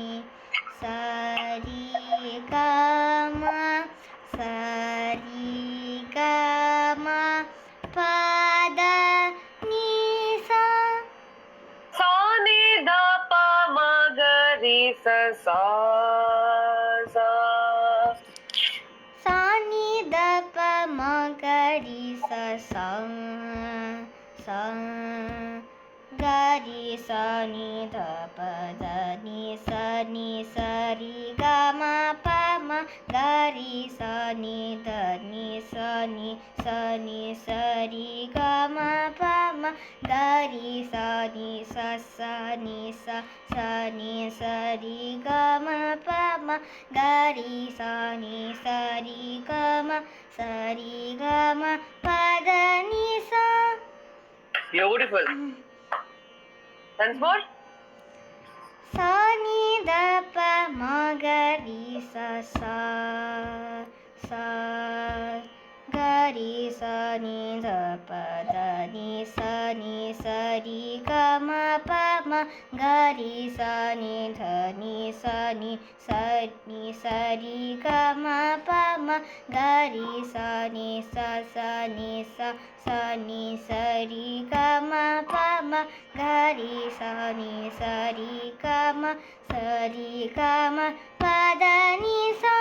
ಸ ರಿ ಗ ಮ ಸ ರಿ ಗ ಮ ಪ ದ ನಿ ಸ. Sa ni da pa ma ga ri ಸ ಸಾ ಸಾ ಸ ನಿ ದ ಪ ಮ ಗ ರಿ ಸ ಸ ಸ ಗ ರಿ ಸ ನಿ ದ ಪ the ni sa ri ga ma pa ma ga ri sa ni da ni sa ri ga ma pa ma ga ri sa ni sa ri ga ma pa ma ga ri sa ri ga ma pa da ni sa. Beautiful. Once more. sa ni da pa ma ga ri sa sa ga ri sa ni da pa da ni sa ri ga ma pa ma ga ri sa ni da ni sa ri ga ma pa ma ga ri sa ri ga ma pa ma ga ri sa ri ga ma pa da ni sa.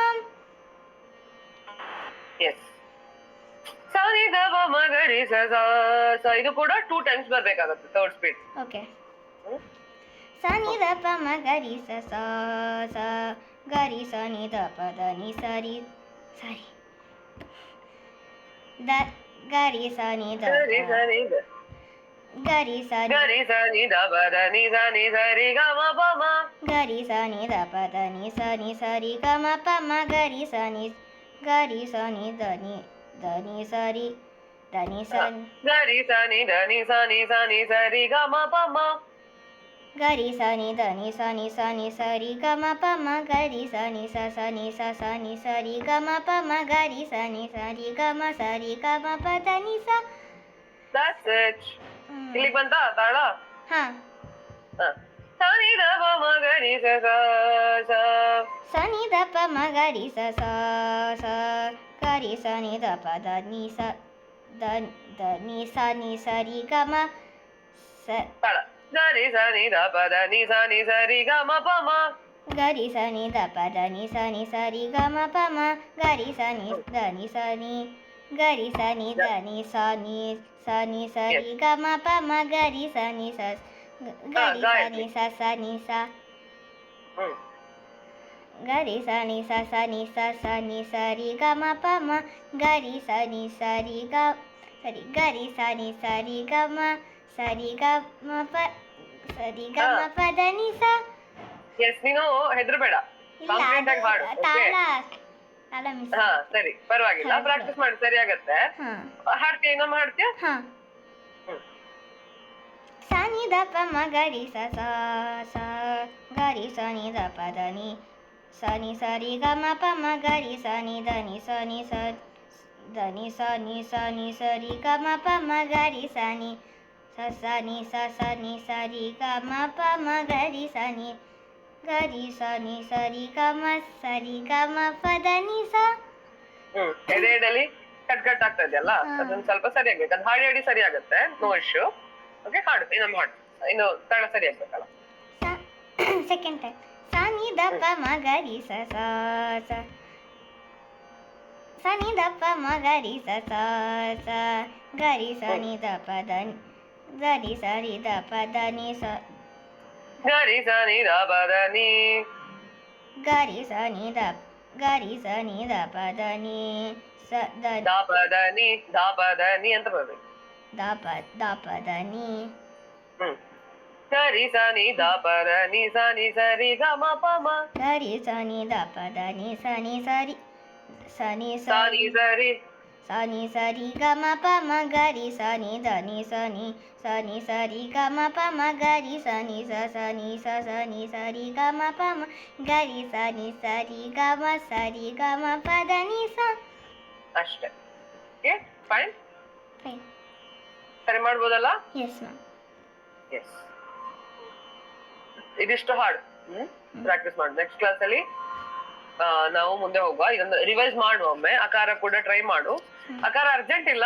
Yes. ಸ ನಿ the ಪ ಮ ಗ ರಿ ಸ ಸಾ ಸ ಇದು ಕೂಡ 2 ಟೈಮ್ಸ್ ಬರ್ಬೇಕಾಗುತ್ತೆ ಥರ್ಡ್ ಸ್ಪೀಡ್. ಓಕೆ. ಸ ನಿ ದ ಪ ಮ ಗ ರಿ ಸ ಸಾ ಸ ಗ ರಿ ಸ ನಿ ದ ಪ the ni sa ri the ಗ ರಿ ಸ ನಿ ದ ಗ ರಿ ಸ ನಿ ದ ಗ ರಿ ಸ ನಿ ದ ಪ the ni sa ni sa ri ga ma pa ma ಗ ರಿ ಸ ನಿ ದ ಪ ದ ni sa ರಿ ga ma pa ma ga ri sa ni the ni sa ri da ni sa ga ri sa ni da ni sa ri ga ma pa ma ga ri sa ni da ni sa ri ga ma pa ma ga ri sa ni sa ri ga ma pa ma ga ri sa ri ga ma pa da ni sa. That's it. ಇಲ್ಲಿಗೆ ಬಂತಾ ತಾಳ? ಹಾ. ಸ ನಿ the ಪ ಮ ಗ ರಿ ಸ ಸಾ ಸ ಸ ನಿ ದ ಪ ಮ ಗ ರಿ ಸ ಸಾ ಸ ಗ ರಿ ಸ ನಿ ದ ಪ ದ ni sa ರಿ ga ma ತಾಳ ಗ ರಿ ಸ ನಿ ದ ಪ ದ ni sa ರಿ ga ma pa ma ga ri sa ni da pa da ni sa ri ga ma pa ma ga ri sa ni da ni sa ga ri sa ni da ni sa ri ga ma pa ma ga ri sa ni sa ni sa ಹ್ಮ್ ga ri sa ni sa ri ga ma pa ma ga ri sa ri ga ga ri sa ri ga ma pa da ni sa. Yes ನೀನು ಹೆದರ್ಬೇಡ, confident ಆಗಿ ಹಾಡು. ತಾಳ ತಾಳ miss. ಹಾ ಸರಿ, ಪರವಾಗಿಲ್ಲ, practice ಮಾಡಿ ಸರಿ ಆಗತ್ತೆ. ಹಾಡ್ತೀಯ? ಇನ್ನೊಮ್ಮೆ ಹಾಡ್ತೀಯ? ಸ ನಿ ದ ಪ ಮ ಗ ರಿ ಸ ಸಾ ಸ ಗ ರಿ ಸ ನಿ ದ ಪ ದ ni sa ರಿ ga ma pa ma ga ri sa ni da ni sa ri ga ma pa ma ga ri sa ri ga ma pa ma ga ri sa ri ga ma pa da ni sa. ಎಡೆ ಎಡಲಿ cut cut ಆಗ್ತಾ ಇದೆಯಲ್ಲ, ಅದನ್ನ ಸ್ವಲ್ಪ ಸರಿ ಆಗ್ಬೇಕು. ಅದು ಹಾಡಿ ಹಾಡಿ ಸರಿ ಆಗತ್ತೆ, ನೋ ಇಶ್ಯೂ. ಓಕೆ, ಹಾಡು ಇನ್ನೊಮ್ಮೆ ಹಾಡು. ಇನ್ನು ತಾಳ ಸರಿ ಆಗ್ಬೇಕಲ್ಲ. Second time. ಸ ನಿ ದ ಪ ಮ ಗ ರಿ ಸ ಸಾ ಸ ಸ ನಿ ದ ಪ ಮ ಗ ರಿ ಸ ಸಾ ಸ ಗ ರಿ ಸ ನಿ ದ ಪ ದ ಗ ರಿ ಸ ರಿ ದ ಪ ದ ni ಸ ಗ ರಿ ಸ ನಿ ದ ಪ ದ ni ಗ ರಿ ಸ ನಿ ದ ಪ ದ ni ಸ ದ ಪ ದ ni ಅಂತ ಬರ್ಬೇಕು. ದ ಪ ದ ni ಗ ರಿ ಸ ನಿ ದ ಪ ದ ni sa ರಿ ga ma pa ma ಗ ರಿ ಸ ನಿ ದ ಪ ದ ni sa ರಿ sa ri ga ma pa ma ga ri sa ni da ni sa ri ga ma pa ma ga ri sa ri ga ma pa ma ga ri sa ri ga ma pa da ni sa. ಅಷ್ಟೇ. Okay, fine. Fine. ಸರಿ ಮಾಡ್ಬೋದಲ್ಲ? Yes ma'am. S, ಇದಿಷ್ಟು ಹಾಡು practice ಮಾಡಿ. Next class ಅಲ್ಲಿ ನಾವು ಮುಂದೆ ಹೋಗುವ. ಇದೊಂದು ರಿವೈಸ್ ಮಾಡುವ ಒಮ್ಮೆ. ಅಕಾರ ಕೂಡ ಟ್ರೈ ಮಾಡು. ಅಕಾರ ಅರ್ಜೆಂಟ್ ಇಲ್ಲ,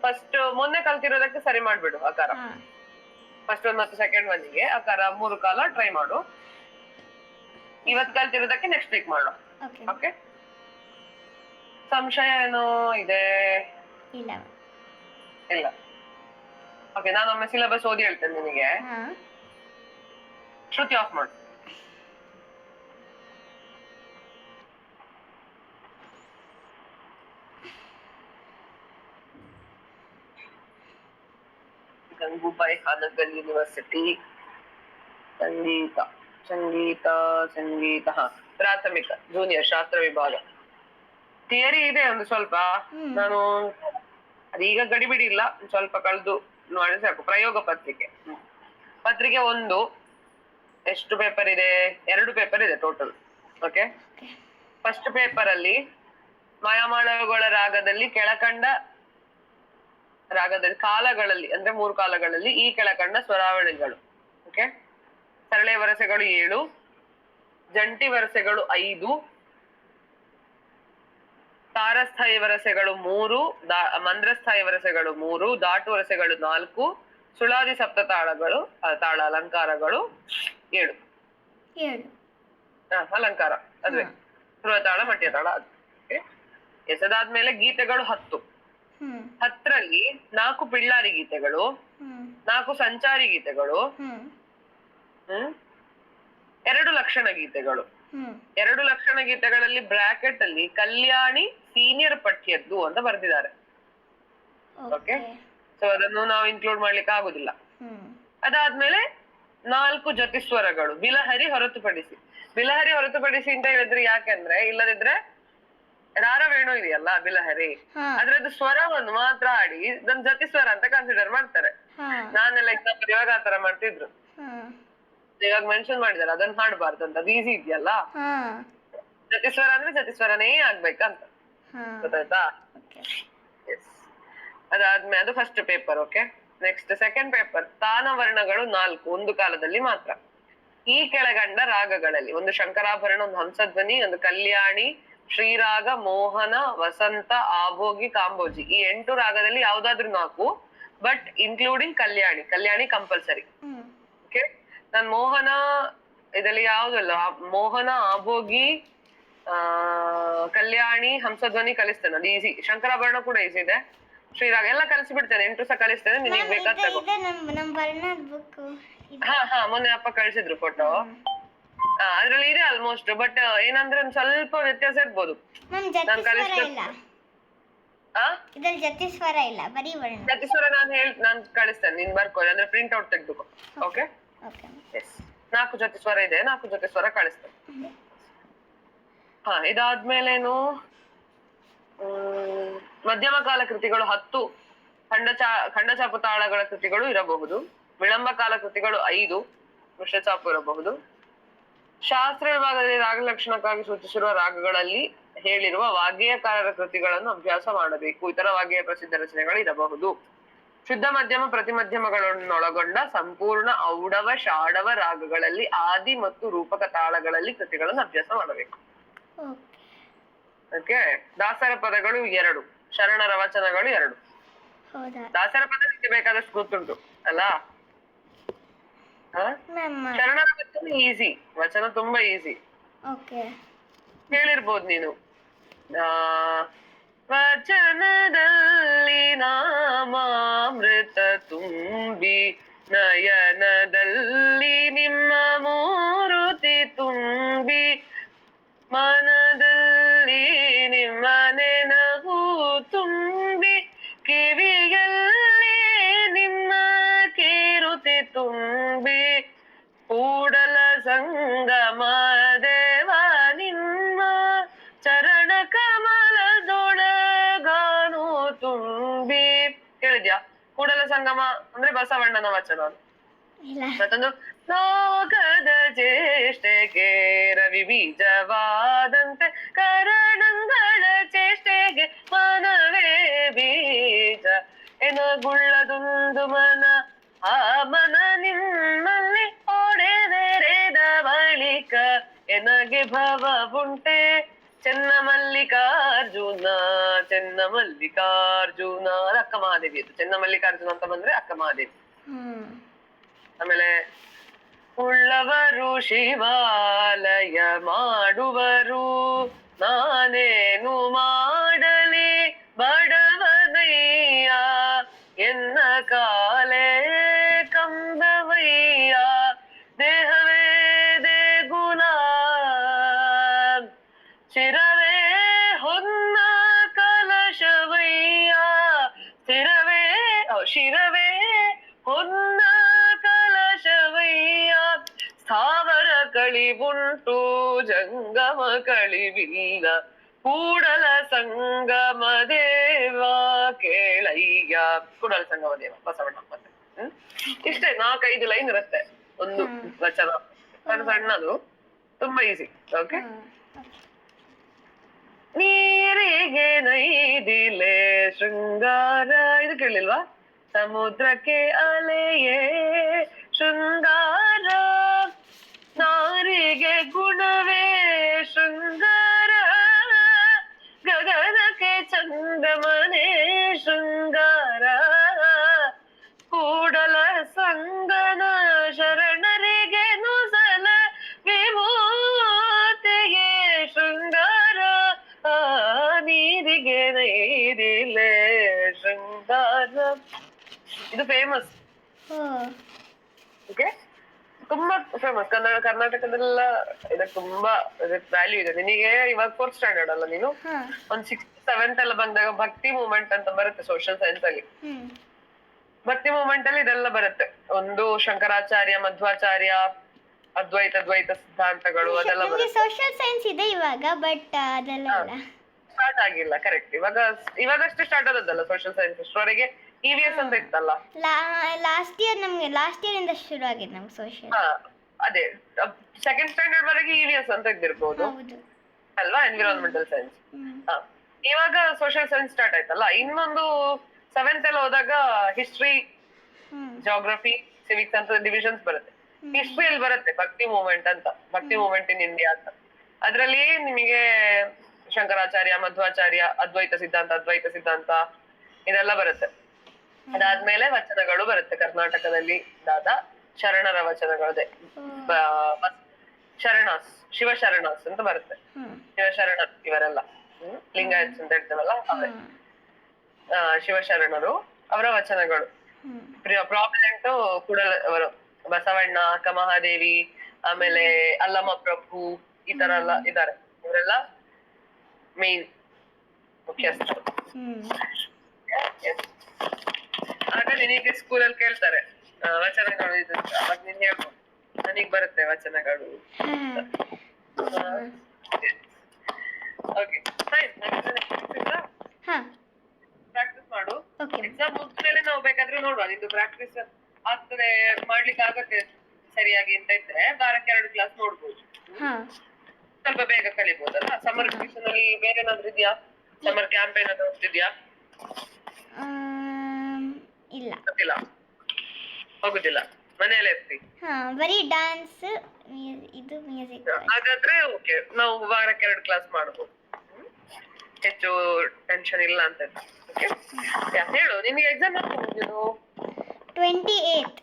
ಫಸ್ಟ್ ಮೊನ್ನೆ ಕಲ್ತಿರೋದಕ್ಕೆ ಸರಿ ಮಾಡ್ಬಿಡು. ಅಕಾರ ಫಸ್ಟ್ ಒನ್ ಮತ್ತು ಸೆಕೆಂಡ್ ಒನ್ಗೆ ಅಕಾರ 3 ಕಾಲ ಟ್ರೈ ಮಾಡು. ಇವತ್ ಕಲ್ತಿರೋದಕ್ಕೆ ನೆಕ್ಸ್ಟ್ ವೀಕ್ ಮಾಡೋಣ. ಓಕೆ ಓಕೆ, ಸಂಶಯ ಏನೋ ಇದೆ? ಇಲ್ಲ. ಇಲ್ಲ. ಓಕೆ, ನಾನೊಮ್ಮೆ ಸಿಲೆಬಸ್ ಓದಿ ಹೇಳ್ತೇನೆ ನಿನಗೆ. ಹಾ ಶ್ರುತಿ ಆಫ್ ಮಾಡು. ಗಂಗೂಬಾಯಿ ಹಾನಗಲ್ ಯೂನಿವರ್ಸಿಟಿ ಸಂಗೀತ ಸಂಗೀತ ಸಂಗೀತ ಪ್ರಾಥಮಿಕ ಜೂನಿಯರ್ ಶಾಸ್ತ್ರ ವಿಭಾಗ. ಥಿಯರಿ ಇದೆ ಒಂದು ಸ್ವಲ್ಪ, ನಾನು ಅದೀಗ ಗಡಿಬಿಡಿ ಇಲ್ಲ, ಸ್ವಲ್ಪ ಕಳೆದು ನೋಡಿ ಸಾಕು. ಪ್ರಯೋಗ ಪತ್ರಿಕೆ, ಪತ್ರಿಕೆ 1 ಎಷ್ಟು ಪೇಪರ್ ಇದೆ? 2 ಪೇಪರ್ ಇದೆ ಟೋಟಲ್. ಓಕೆ, ಫಸ್ಟ್ ಪೇಪರ್ ಅಲ್ಲಿ ಮಾಯಾಮಾಳವಗಳ ರಾಗದಲ್ಲಿ ಕೆಳಕಂಡ ರಾಗದಲ್ಲಿ ಕಾಲಗಳಲ್ಲಿ ಅಂದ್ರೆ 3 ಕಾಲಗಳಲ್ಲಿ ಈ ಕೆಳಕಂಡ ಸ್ವರಾವಳಿಗಳು. ಓಕೆ, ಸರಳ ವರಸೆಗಳು 7, ಜಂಟಿ ವರಸೆಗಳು 5, ತಾರಸ್ಥಾಯಿ ವರಸೆಗಳು 3, ಮಂದ್ರಸ್ಥಾಯಿ ವರಸೆಗಳು 3, ದಾಟು ವರಸೆಗಳು 4, ಸುಳಾದಿ ಸಪ್ತ ತಾಳಗಳು ತಾಳ ಅಲಂಕಾರಗಳು 7. ಅಲಂಕಾರ ಅದುವೇ ಧ್ರುವತಾಳ ಮಟ್ಯತಾಳ ಅದು. ಎಸೆದಾದ್ಮೇಲೆ ಗೀತೆಗಳು 10. 10ರಲ್ಲಿ 4 ಪಿಳ್ಳಾರಿ ಗೀತೆಗಳು, 4 ಸಂಚಾರಿ ಗೀತೆಗಳು, 2 ಲಕ್ಷಣ ಗೀತೆಗಳು. 2 ಲಕ್ಷಣ ಗೀತೆಗಳಲ್ಲಿ ಬ್ರಾಕೆಟ್ ಅಲ್ಲಿ ಕಲ್ಯಾಣಿ ಸೀನಿಯರ್ ಪಠ್ಯದ್ದು ಅಂತ ಬರ್ದಿದ್ದಾರೆ. ಓಕೆ, ಸೊ ಅದನ್ನು ನಾವು ಇನ್ಕ್ಲೂಡ್ ಮಾಡ್ಲಿಕ್ಕೆ ಆಗುದಿಲ್ಲ. ಅದಾದ್ಮೇಲೆ 4 ಜತಿಸ್ವರಗಳು ಬಿಲಹರಿ ಹೊರತುಪಡಿಸಿ. ಬಿಲಹರಿ ಹೊರತುಪಡಿಸಿ ಅಂತ ಹೇಳಿದ್ರೆ ಯಾಕೆಂದ್ರೆ, ಇಲ್ಲದಿದ್ರೆ ರಾರವೇಣು ಇದೆಯಲ್ಲ ಬಿಲಹರಿ, ಅದ್ರದ್ದು ಸ್ವರವನ್ನು ಮಾತ್ರ ಆಡಿ ಅದನ್ನ ಜತಿಸ್ವರ ಅಂತ ಕನ್ಸಿಡರ್ ಮಾಡ್ತಾರೆ. ನಾನೆಲ್ಲ ಎಕ್ಸಾಂಪಲ್ ಇವಾಗ ಆತರ ಮಾಡ್ತಿದ್ರು, ಇವಾಗ ಮೆನ್ಷನ್ ಮಾಡಿದಾರೆ ಅದನ್ನ ಹಾಡ್ಬಾರ್ದು ಅಂತ. ಅದು ಈಸಿ ಇದೆಯಲ್ಲ, ಜತಿಸ್ವರ ಅಂದ್ರೆ ಜತಿಸ್ವರನೇ ಆಗ್ಬೇಕಂತ, ಗೊತ್ತಾಯ್ತಾ? ಅದಾದ್ಮೇಲೆ ಅದು first paper. Okay, next second paper ತಾನವರ್ಣಗಳು 4 ಒಂದು ಕಾಲದಲ್ಲಿ ಮಾತ್ರ. ಈ ಕೆಳಗಂಡ ರಾಗಗಳಲ್ಲಿ ಒಂದು ಶಂಕರಾಭರಣ, ಒಂದು ಹಂಸಧ್ವನಿ, ಒಂದು ಕಲ್ಯಾಣಿ, ಶ್ರೀರಾಗ, ಮೋಹನ, ವಸಂತ, ಆಭೋಗಿ, ಕಾಂಬೋಜಿ. ಈ 8 ರಾಗದಲ್ಲಿ ಯಾವ್ದಾದ್ರು 4, but including Kalyani. Kalyani compulsory. Okay, ನಾನ್ ಮೋಹನ ಇದರಲ್ಲಿ ಯಾವ್ದಲ್ಲ, ಮೋಹನ, ಆಭೋಗಿ, ಕಲ್ಯಾಣಿ, ಹಂಸಧ್ವನಿ ಕಲಿಸ್ತೇನೆ, ಅದು ಈಸಿ. ಶಂಕರಾಭರಣ ಕೂಡ ಈಸಿ ಇದೆ. ಶ್ರೀರಾಗ ಎಲ್ಲ ಕಲಿಸ್ಬಿಡ್ತೇನೆ, 8 ಸಹ ಕಲಿಸ್ತೇನೆ, ನಿನಗೆ ಬೇಕಾದ ಮೊನ್ನೆ ಅಪ್ಪ ಕಳ್ಸಿದ್ರು ಫೋಟೋ. ಅದ್ರಲ್ಲಿ ಇದೆ ಆಲ್ಮೋಸ್ಟ್, ಬಟ್ ಏನಂದ್ರೆ ಒಂದ್ ಸ್ವಲ್ಪ ವ್ಯತ್ಯಾಸ ಇರ್ಬೋದು. ಜತಿಸ್ವರ ನಾನು ಕಳಿಸ್ತೇನೆ, ನೀನ್ ಬರ್ಕೊಳ್ಳಿ, ಅಂದ್ರೆ ಪ್ರಿಂಟ್ ಔಟ್ ತೆಗೆದುಕೋ. ಓಕೆ, 4 ಜತಿಸ್ವರ ಇದೆ, 4 ಜತಿಸ್ವರ ಕಳಿಸ್ತೇನೆ. ಇದಾದ್ಮೇಲೇನು, ಮಧ್ಯಮ ಕಾಲ ಕೃತಿಗಳು 10, ಖಂಡಚಾಪು ತಾಳಗಳ ಕೃತಿಗಳು ಇರಬಹುದು. ವಿಳಂಬ ಕಾಲ ಕೃತಿಗಳು 5, ಮಿಶ್ರಚಾಪು ಇರಬಹುದು. ಶಾಸ್ತ್ರ ವಿಭಾಗದಲ್ಲಿ ರಾಗ ಲಕ್ಷಣಕ್ಕಾಗಿ ಸೂಚಿಸಿರುವ ರಾಗಗಳಲ್ಲಿ ಹೇಳಿರುವ ವಾಗ್ಗೇಯಕಾರರ ಕೃತಿಗಳನ್ನು ಅಭ್ಯಾಸ ಮಾಡಬೇಕು. ಇತರ ವಾಗ್ಗೇಯ ಪ್ರಸಿದ್ಧ ರಚನೆಗಳು ಇರಬಹುದು. ಶುದ್ಧ ಮಧ್ಯಮ ಪ್ರತಿ ಮಧ್ಯಮಗಳನ್ನೊಳಗೊಂಡ ಸಂಪೂರ್ಣ ಔಡವ ಷಾಡವ ರಾಗಗಳಲ್ಲಿ ಆದಿ ಮತ್ತು ರೂಪಕ ತಾಳಗಳಲ್ಲಿ ಕೃತಿಗಳನ್ನು ಅಭ್ಯಾಸ ಮಾಡಬೇಕು. ಓಕೆ, ದಾಸರ ಪದಗಳು 2, ಶರಣರ ವಚನಗಳು 2. ದಾಸರ ಪದ ನಿಮಗೆ ಬೇಕಾದಷ್ಟು ಗೊತ್ತುಂಟು ಅಲ್ಲ. ಶರಣರ ವಚನ ಈಸಿ, ವಚನ ತುಂಬಾ ಈಸಿ, ಹೇಳಿರ್ಬೋದು ನೀನು. ವಚನದಲ್ಲಿ ನಾಮಾಮೃತ ತುಂಬಿ ನಯನದಲ್ಲಿ ನಿಮ್ಮ ಮೂರುತಿ ತುಂಬಿ ಮನದಲ್ಲಿ ನಿಮ್ಮ ನೆನಹು ತುಂಬಿ ಕಿವಿಯಲ್ಲಿ ನಿಮ್ಮ ಕೀರುತಿ ತುಂಬಿ ಕೂಡಲ ಸಂಗಮ ದೇವ ನಿಮ್ಮ ಚರಣ ಕಮಲದೊಳಗಾನು ತುಂಬಿ. ಕೇಳಿದ್ಯಾ? ಕೂಡಲ ಸಂಗಮ ಅಂದ್ರೆ ಬಸವಣ್ಣನ ವಚನ. ಮತ್ತೊಂದು ಲೋಕದ ಚೇಷ್ಟೆಗೆ ರವಿ ಬೀಜವಾದಂತೆ ಕರಣಂಗಳ ಚೇಷ್ಟೆಗೆ ಮನವೇ ಬೀಜ ಎನಗುಳ್ಳದೊಂದು ಮನ ಆ ಮನ ನಿಮ್ಮಲ್ಲಿ ಒಡೆದೆರೆದ ಬಳಿಕ ಎನಗೆ ಭವವುಂಟೆ ಚೆನ್ನ ಮಲ್ಲಿಕಾರ್ಜುನ ಚೆನ್ನ ಮಲ್ಲಿಕಾರ್ಜುನ. ಅಕ್ಕ ಮಹಾದೇವಿ ಅದು. ಚೆನ್ನ ಮಲ್ಲಿಕಾರ್ಜುನ ಅಂತ ಬಂದ್ರೆ ಅಕ್ಕ ಮಹಾದೇವಿ. ಆಮೇಲೆ ಉಳ್ಳವರು ಶಿವಾಲಯ ಮಾಡುವರು, ನಾನೇನು ಮಾಡಲಿ ಬಡವನಯ್ಯ, ಎನ್ನ ಕಾಲೇ ಕಂಬವಯ್ಯ, ದೇಹವೇ ದೇಗುಲ, ಶಿರವೇ ಹೊನ್ನ ಕಲಶವಯ್ಯ, ಶಿರವೇ ಹೊನ್ನ ಕಲಶವಯ್ಯ, ಸ್ಥಾವರ ಕಳಿವುಂಟು ಜಂಗಮ ಕಳಿವಿಲ್ಲ, ಕೂಡಲ ಸಂಗಮ ದೇವ ಕೇಳಯ್ಯ. ಕೂಡಲ ಸಂಗಮ ದೇವ ಬಸವಣ್ಣ. ಮತ್ತೆ ಇಷ್ಟೇ 4-5 ಲೈನ್ ಇರುತ್ತೆ ಒಂದು ವಚನ, ಸಣ್ಣದು, ತುಂಬಾ ಈಸಿ. ಓಕೆ. ನೀರಿಗೆ ನೈದಿಲೆ ಶೃಂಗಾರ, ಇದು ಕೇಳಿಲ್ವಾ? ಸಮುದ್ರಕ್ಕೆ ಅಲೆಯೇ ಶೃಂಗಾರ, ನಾರಿಗೆ ಗುಣವೇ ಶೃಂಗಾರ, ಗಗನಕ್ಕೆ ಚಂದ್ರಮನೆ ಶೃಂಗಾರ, ಕೂಡಲ ಸಂಗನ ಶರಣರಿಗೆ ನುಸಲ ವಿಭೂತಿಗೆ ಶೃಂಗಾರ, ನೀರಿಗೆ ನೈದಿಲೆ ಶೃಂಗಾರ. ಇದು ಫೇಮಸ್. ಓಕೆ, ತುಂಬಾ ಫೇಮಸ್. ಕರ್ನಾಟಕದಲ್ಲ ಇದಕ್ಕೆ ತುಂಬಾ ವ್ಯಾಲ್ಯೂ ಇದೆ. ನಿನಗೆ ಇವಾಗ 4th ಸ್ಟ್ಯಾಂಡರ್ಡ್ ಅಲ್ಲ ನೀನು, ಒಂದ್ 6th 7th ಎಲ್ಲ ಬಂದಾಗ ಭಕ್ತಿ ಮೂವ್ಮೆಂಟ್ ಅಂತ ಬರುತ್ತೆ ಸೋಷಿಯಲ್ ಸೈನ್ಸ್ ಅಲ್ಲಿ. ಭಕ್ತಿ ಮೂವ್ಮೆಂಟ್ ಅಲ್ಲಿ ಇದೆಲ್ಲ ಬರುತ್ತೆ. ಒಂದು ಶಂಕರಾಚಾರ್ಯ, ಮಧ್ವಾಚಾರ್ಯ, ದ್ವೈತ ಸಿದ್ಧಾಂತಗಳು ಅದೆಲ್ಲ ಬರುತ್ತೆ. ಸೋಷಿಯಲ್ ಸೈನ್ಸ್ ಇದೆ ಇವಾಗ, ಬಟ್ ಅದೆಲ್ಲ ಸ್ಟಾರ್ಟ್ ಆಗಿಲ್ಲ. ಕರೆಕ್ಟ್, ಇವಾಗಷ್ಟೇ ಸ್ಟಾರ್ಟ್ ಆದದ್ದಲ್ಲ ಸೋಷಿಯಲ್ ಸೈನ್ಸ್. ಅಷ್ಟರವರೆಗೆ EVS ಅಂತ ಇತ್ತಲ್ಲ. ಲಾಸ್ಟ್ ಇಯರ್ ಇಂದ ಶುರು ಆಗಿದೆ ನಮ್ಗೆ ಸೋಷಿಯಲ್. ಅದೇ 2nd ಸ್ಟ್ಯಾಂಡರ್ಡ್ ವರೆಗೆ EVS ಅಂತ ಇದ್ದಿರ್ಬೋದು ಅಲ್ವಾ, ಎನ್ವಿರಾನ್ಮೆಂಟಲ್ ಸೈನ್ಸ್. ಇವಾಗ ಸೋಷಿಯಲ್ ಸೈನ್ಸ್ ಸ್ಟಾರ್ಟ್ ಆಯ್ತಲ್ಲ. ಇನ್ನೊಂದು 7th ಎಲ್ಲ ಹೋದಾಗ ಹಿಸ್ಟ್ರಿ, ಜಾಗ್ರಫಿ, ಸಿವಿಕ್ಸ್ ಅಂತ ಡಿವಿಷನ್ಸ್ ಬರುತ್ತೆ. ಹಿಸ್ಟ್ರಿಯಲ್ಲಿ ಬರುತ್ತೆ ಭಕ್ತಿ ಮೂವ್ಮೆಂಟ್ ಅಂತ, ಭಕ್ತಿ ಮೂವ್ಮೆಂಟ್ ಇನ್ ಇಂಡಿಯಾ ಅಂತ. ಅದ್ರಲ್ಲಿ ನಿಮಗೆ ಶಂಕರಾಚಾರ್ಯ, ಮಧ್ವಾಚಾರ್ಯ, ಅದ್ವೈತ ಸಿದ್ಧಾಂತ ಇದೆಲ್ಲ ಬರುತ್ತೆ. ಅದಾದ್ಮೇಲೆ ವಚನಗಳು ಬರುತ್ತೆ. ಕರ್ನಾಟಕದಲ್ಲಿ ಶರಣರ ವಚನಗಳದೆ, ಶಿವಶರಣಾಸ್ ಅಂತ ಬರುತ್ತೆ. ಶಿವಶರಣ ಇವರೆಲ್ಲ ಲಿಂಗಾಯತ್ಸ್ ಅಂತ ಹೇಳ್ತೇವಲ್ಲ ಅವರೇ. ಶಿವಶರಣರು ಅವರ ವಚನಗಳು ಪ್ರಾಮಿನೆಂಟ್ ಕೂಡಲ ಅವರು, ಬಸವಣ್ಣ, ಅಕ್ಕ ಮಹಾದೇವಿ, ಆಮೇಲೆ ಅಲ್ಲಮ ಪ್ರಭು, ಈ ತರ ಎಲ್ಲ ಇದಾರೆ. ಇವರೆಲ್ಲ ಮೇನ್ ಮುಖ್ಯಸ್ಥರು. ಆಗ ನಿನಗೆ ಸ್ಕೂಲಲ್ಲಿ ಕೇಳ್ತಾರೆ ವಚನಗಳು ಇದು, ಅವಾಗ ನೀನ್ ಹೇಳ್ಬೋದು ನನಗ್ ಬರುತ್ತೆ ವಚನಗಳು. Okay fine. ಪ್ರಾಕ್ಟೀಸ್ ಮಾಡು. ಎಕ್ಸಾಮ್ ಮುಗಿದ್ಮೇಲೆ ನಾವು ಬೇಕಾದ್ರೆ ನೋಡುವ, ನಿಂದು ಪ್ರಾಕ್ಟೀಸ್ ಆಗ್ತದೆ, ಮಾಡ್ಲಿಕ್ಕೆ ಆಗತ್ತೆ ಸರಿಯಾಗಿ ಅಂತ ಇದ್ರೆ ವಾರಕ್ಕೆ 2 ಕ್ಲಾಸ್ ನೋಡ್ಬೋದು. ಸ್ವಲ್ಪ ಬೇಗ ಕಲಿಬಹುದಲ್ಲ. ಸಮ್ಮರ್ ವೆಕೇಶನ್ ಅಲ್ಲಿ ಬೇರೆ ಏನಾದ್ರು ಇದೆಯಾ? ಸಮ್ಮರ್ ಕ್ಯಾಂಪ್ ಏನಾದ್ರು ಹೋಗ್ತಿದ್ಯಾ? ಇಲ್ಲ, ಹೋಗುದಿಲ್ಲ, ಮನೆಯಲ್ಲೇ ಇರ್ತಿ. ಬರೀ ಡಾನ್ಸ್, ಇದು ಮ್ಯೂಸಿಕ್. ಹಾಗಾದ್ರೆ ಓಕೆ, ನಾವು ವಾರಕ್ಕೆ 2 ಕ್ಲಾಸ್ ಮಾಡಬಹುದು, ಹೆಚ್ಚು ಟೆನ್ಷನ್ ಇಲ್ಲ ಅಂತ. ಹೇಳು, ನಿನ್ಗೆ ಎಕ್ಸಾಮ್ ಯಾವಾಗ ಮುಗಿಯೋದು? 28.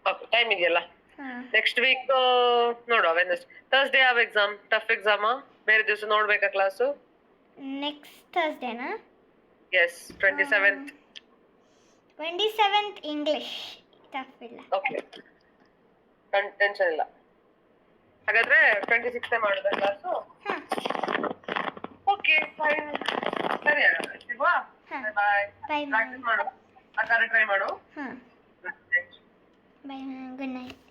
ಓಕೆ, ಟೈಮ್ ಇದೆಯಲ್ಲ. ನೆಕ್ಸ್ಟ್ ವೀಕ್ ನೋಡುವ. ಥರ್ಸ್ಡೇ ಯಾವ ಎಕ್ಸಾಮ್? ಟಫ್ ಎಕ್ಸಾಮಾ? ಬೇರೆ ದಿವಸ ನೋಡ್ಬೇಕಾ ಕ್ಲಾಸು? ನೆಕ್ಸ್ಟ್ ಥರ್ಸ್ಡೇನಾ? Yes, 27th English. ಟಫ್ ಇಲ್ಲ. ಓಕೆ, ಟೆನ್ಷನ್ ಇಲ್ಲ. ಹಾಗಾದ್ರೆ 26th ಮಾಡೋದಾ ಕ್ಲಾಸು? ಓಕೆ ಫೈನ್, ಸರಿ ಹಾಗಾದ್ರೆ ಸಿಗುವ. ಬಾಯ್. ಪ್ರಾಕ್ಟೀಸ್ ಮಾಡು, ಆ ತರ ಟ್ರೈ ಮಾಡು. ಬಾಯ್, ಗುಡ್ ನೈಟ್.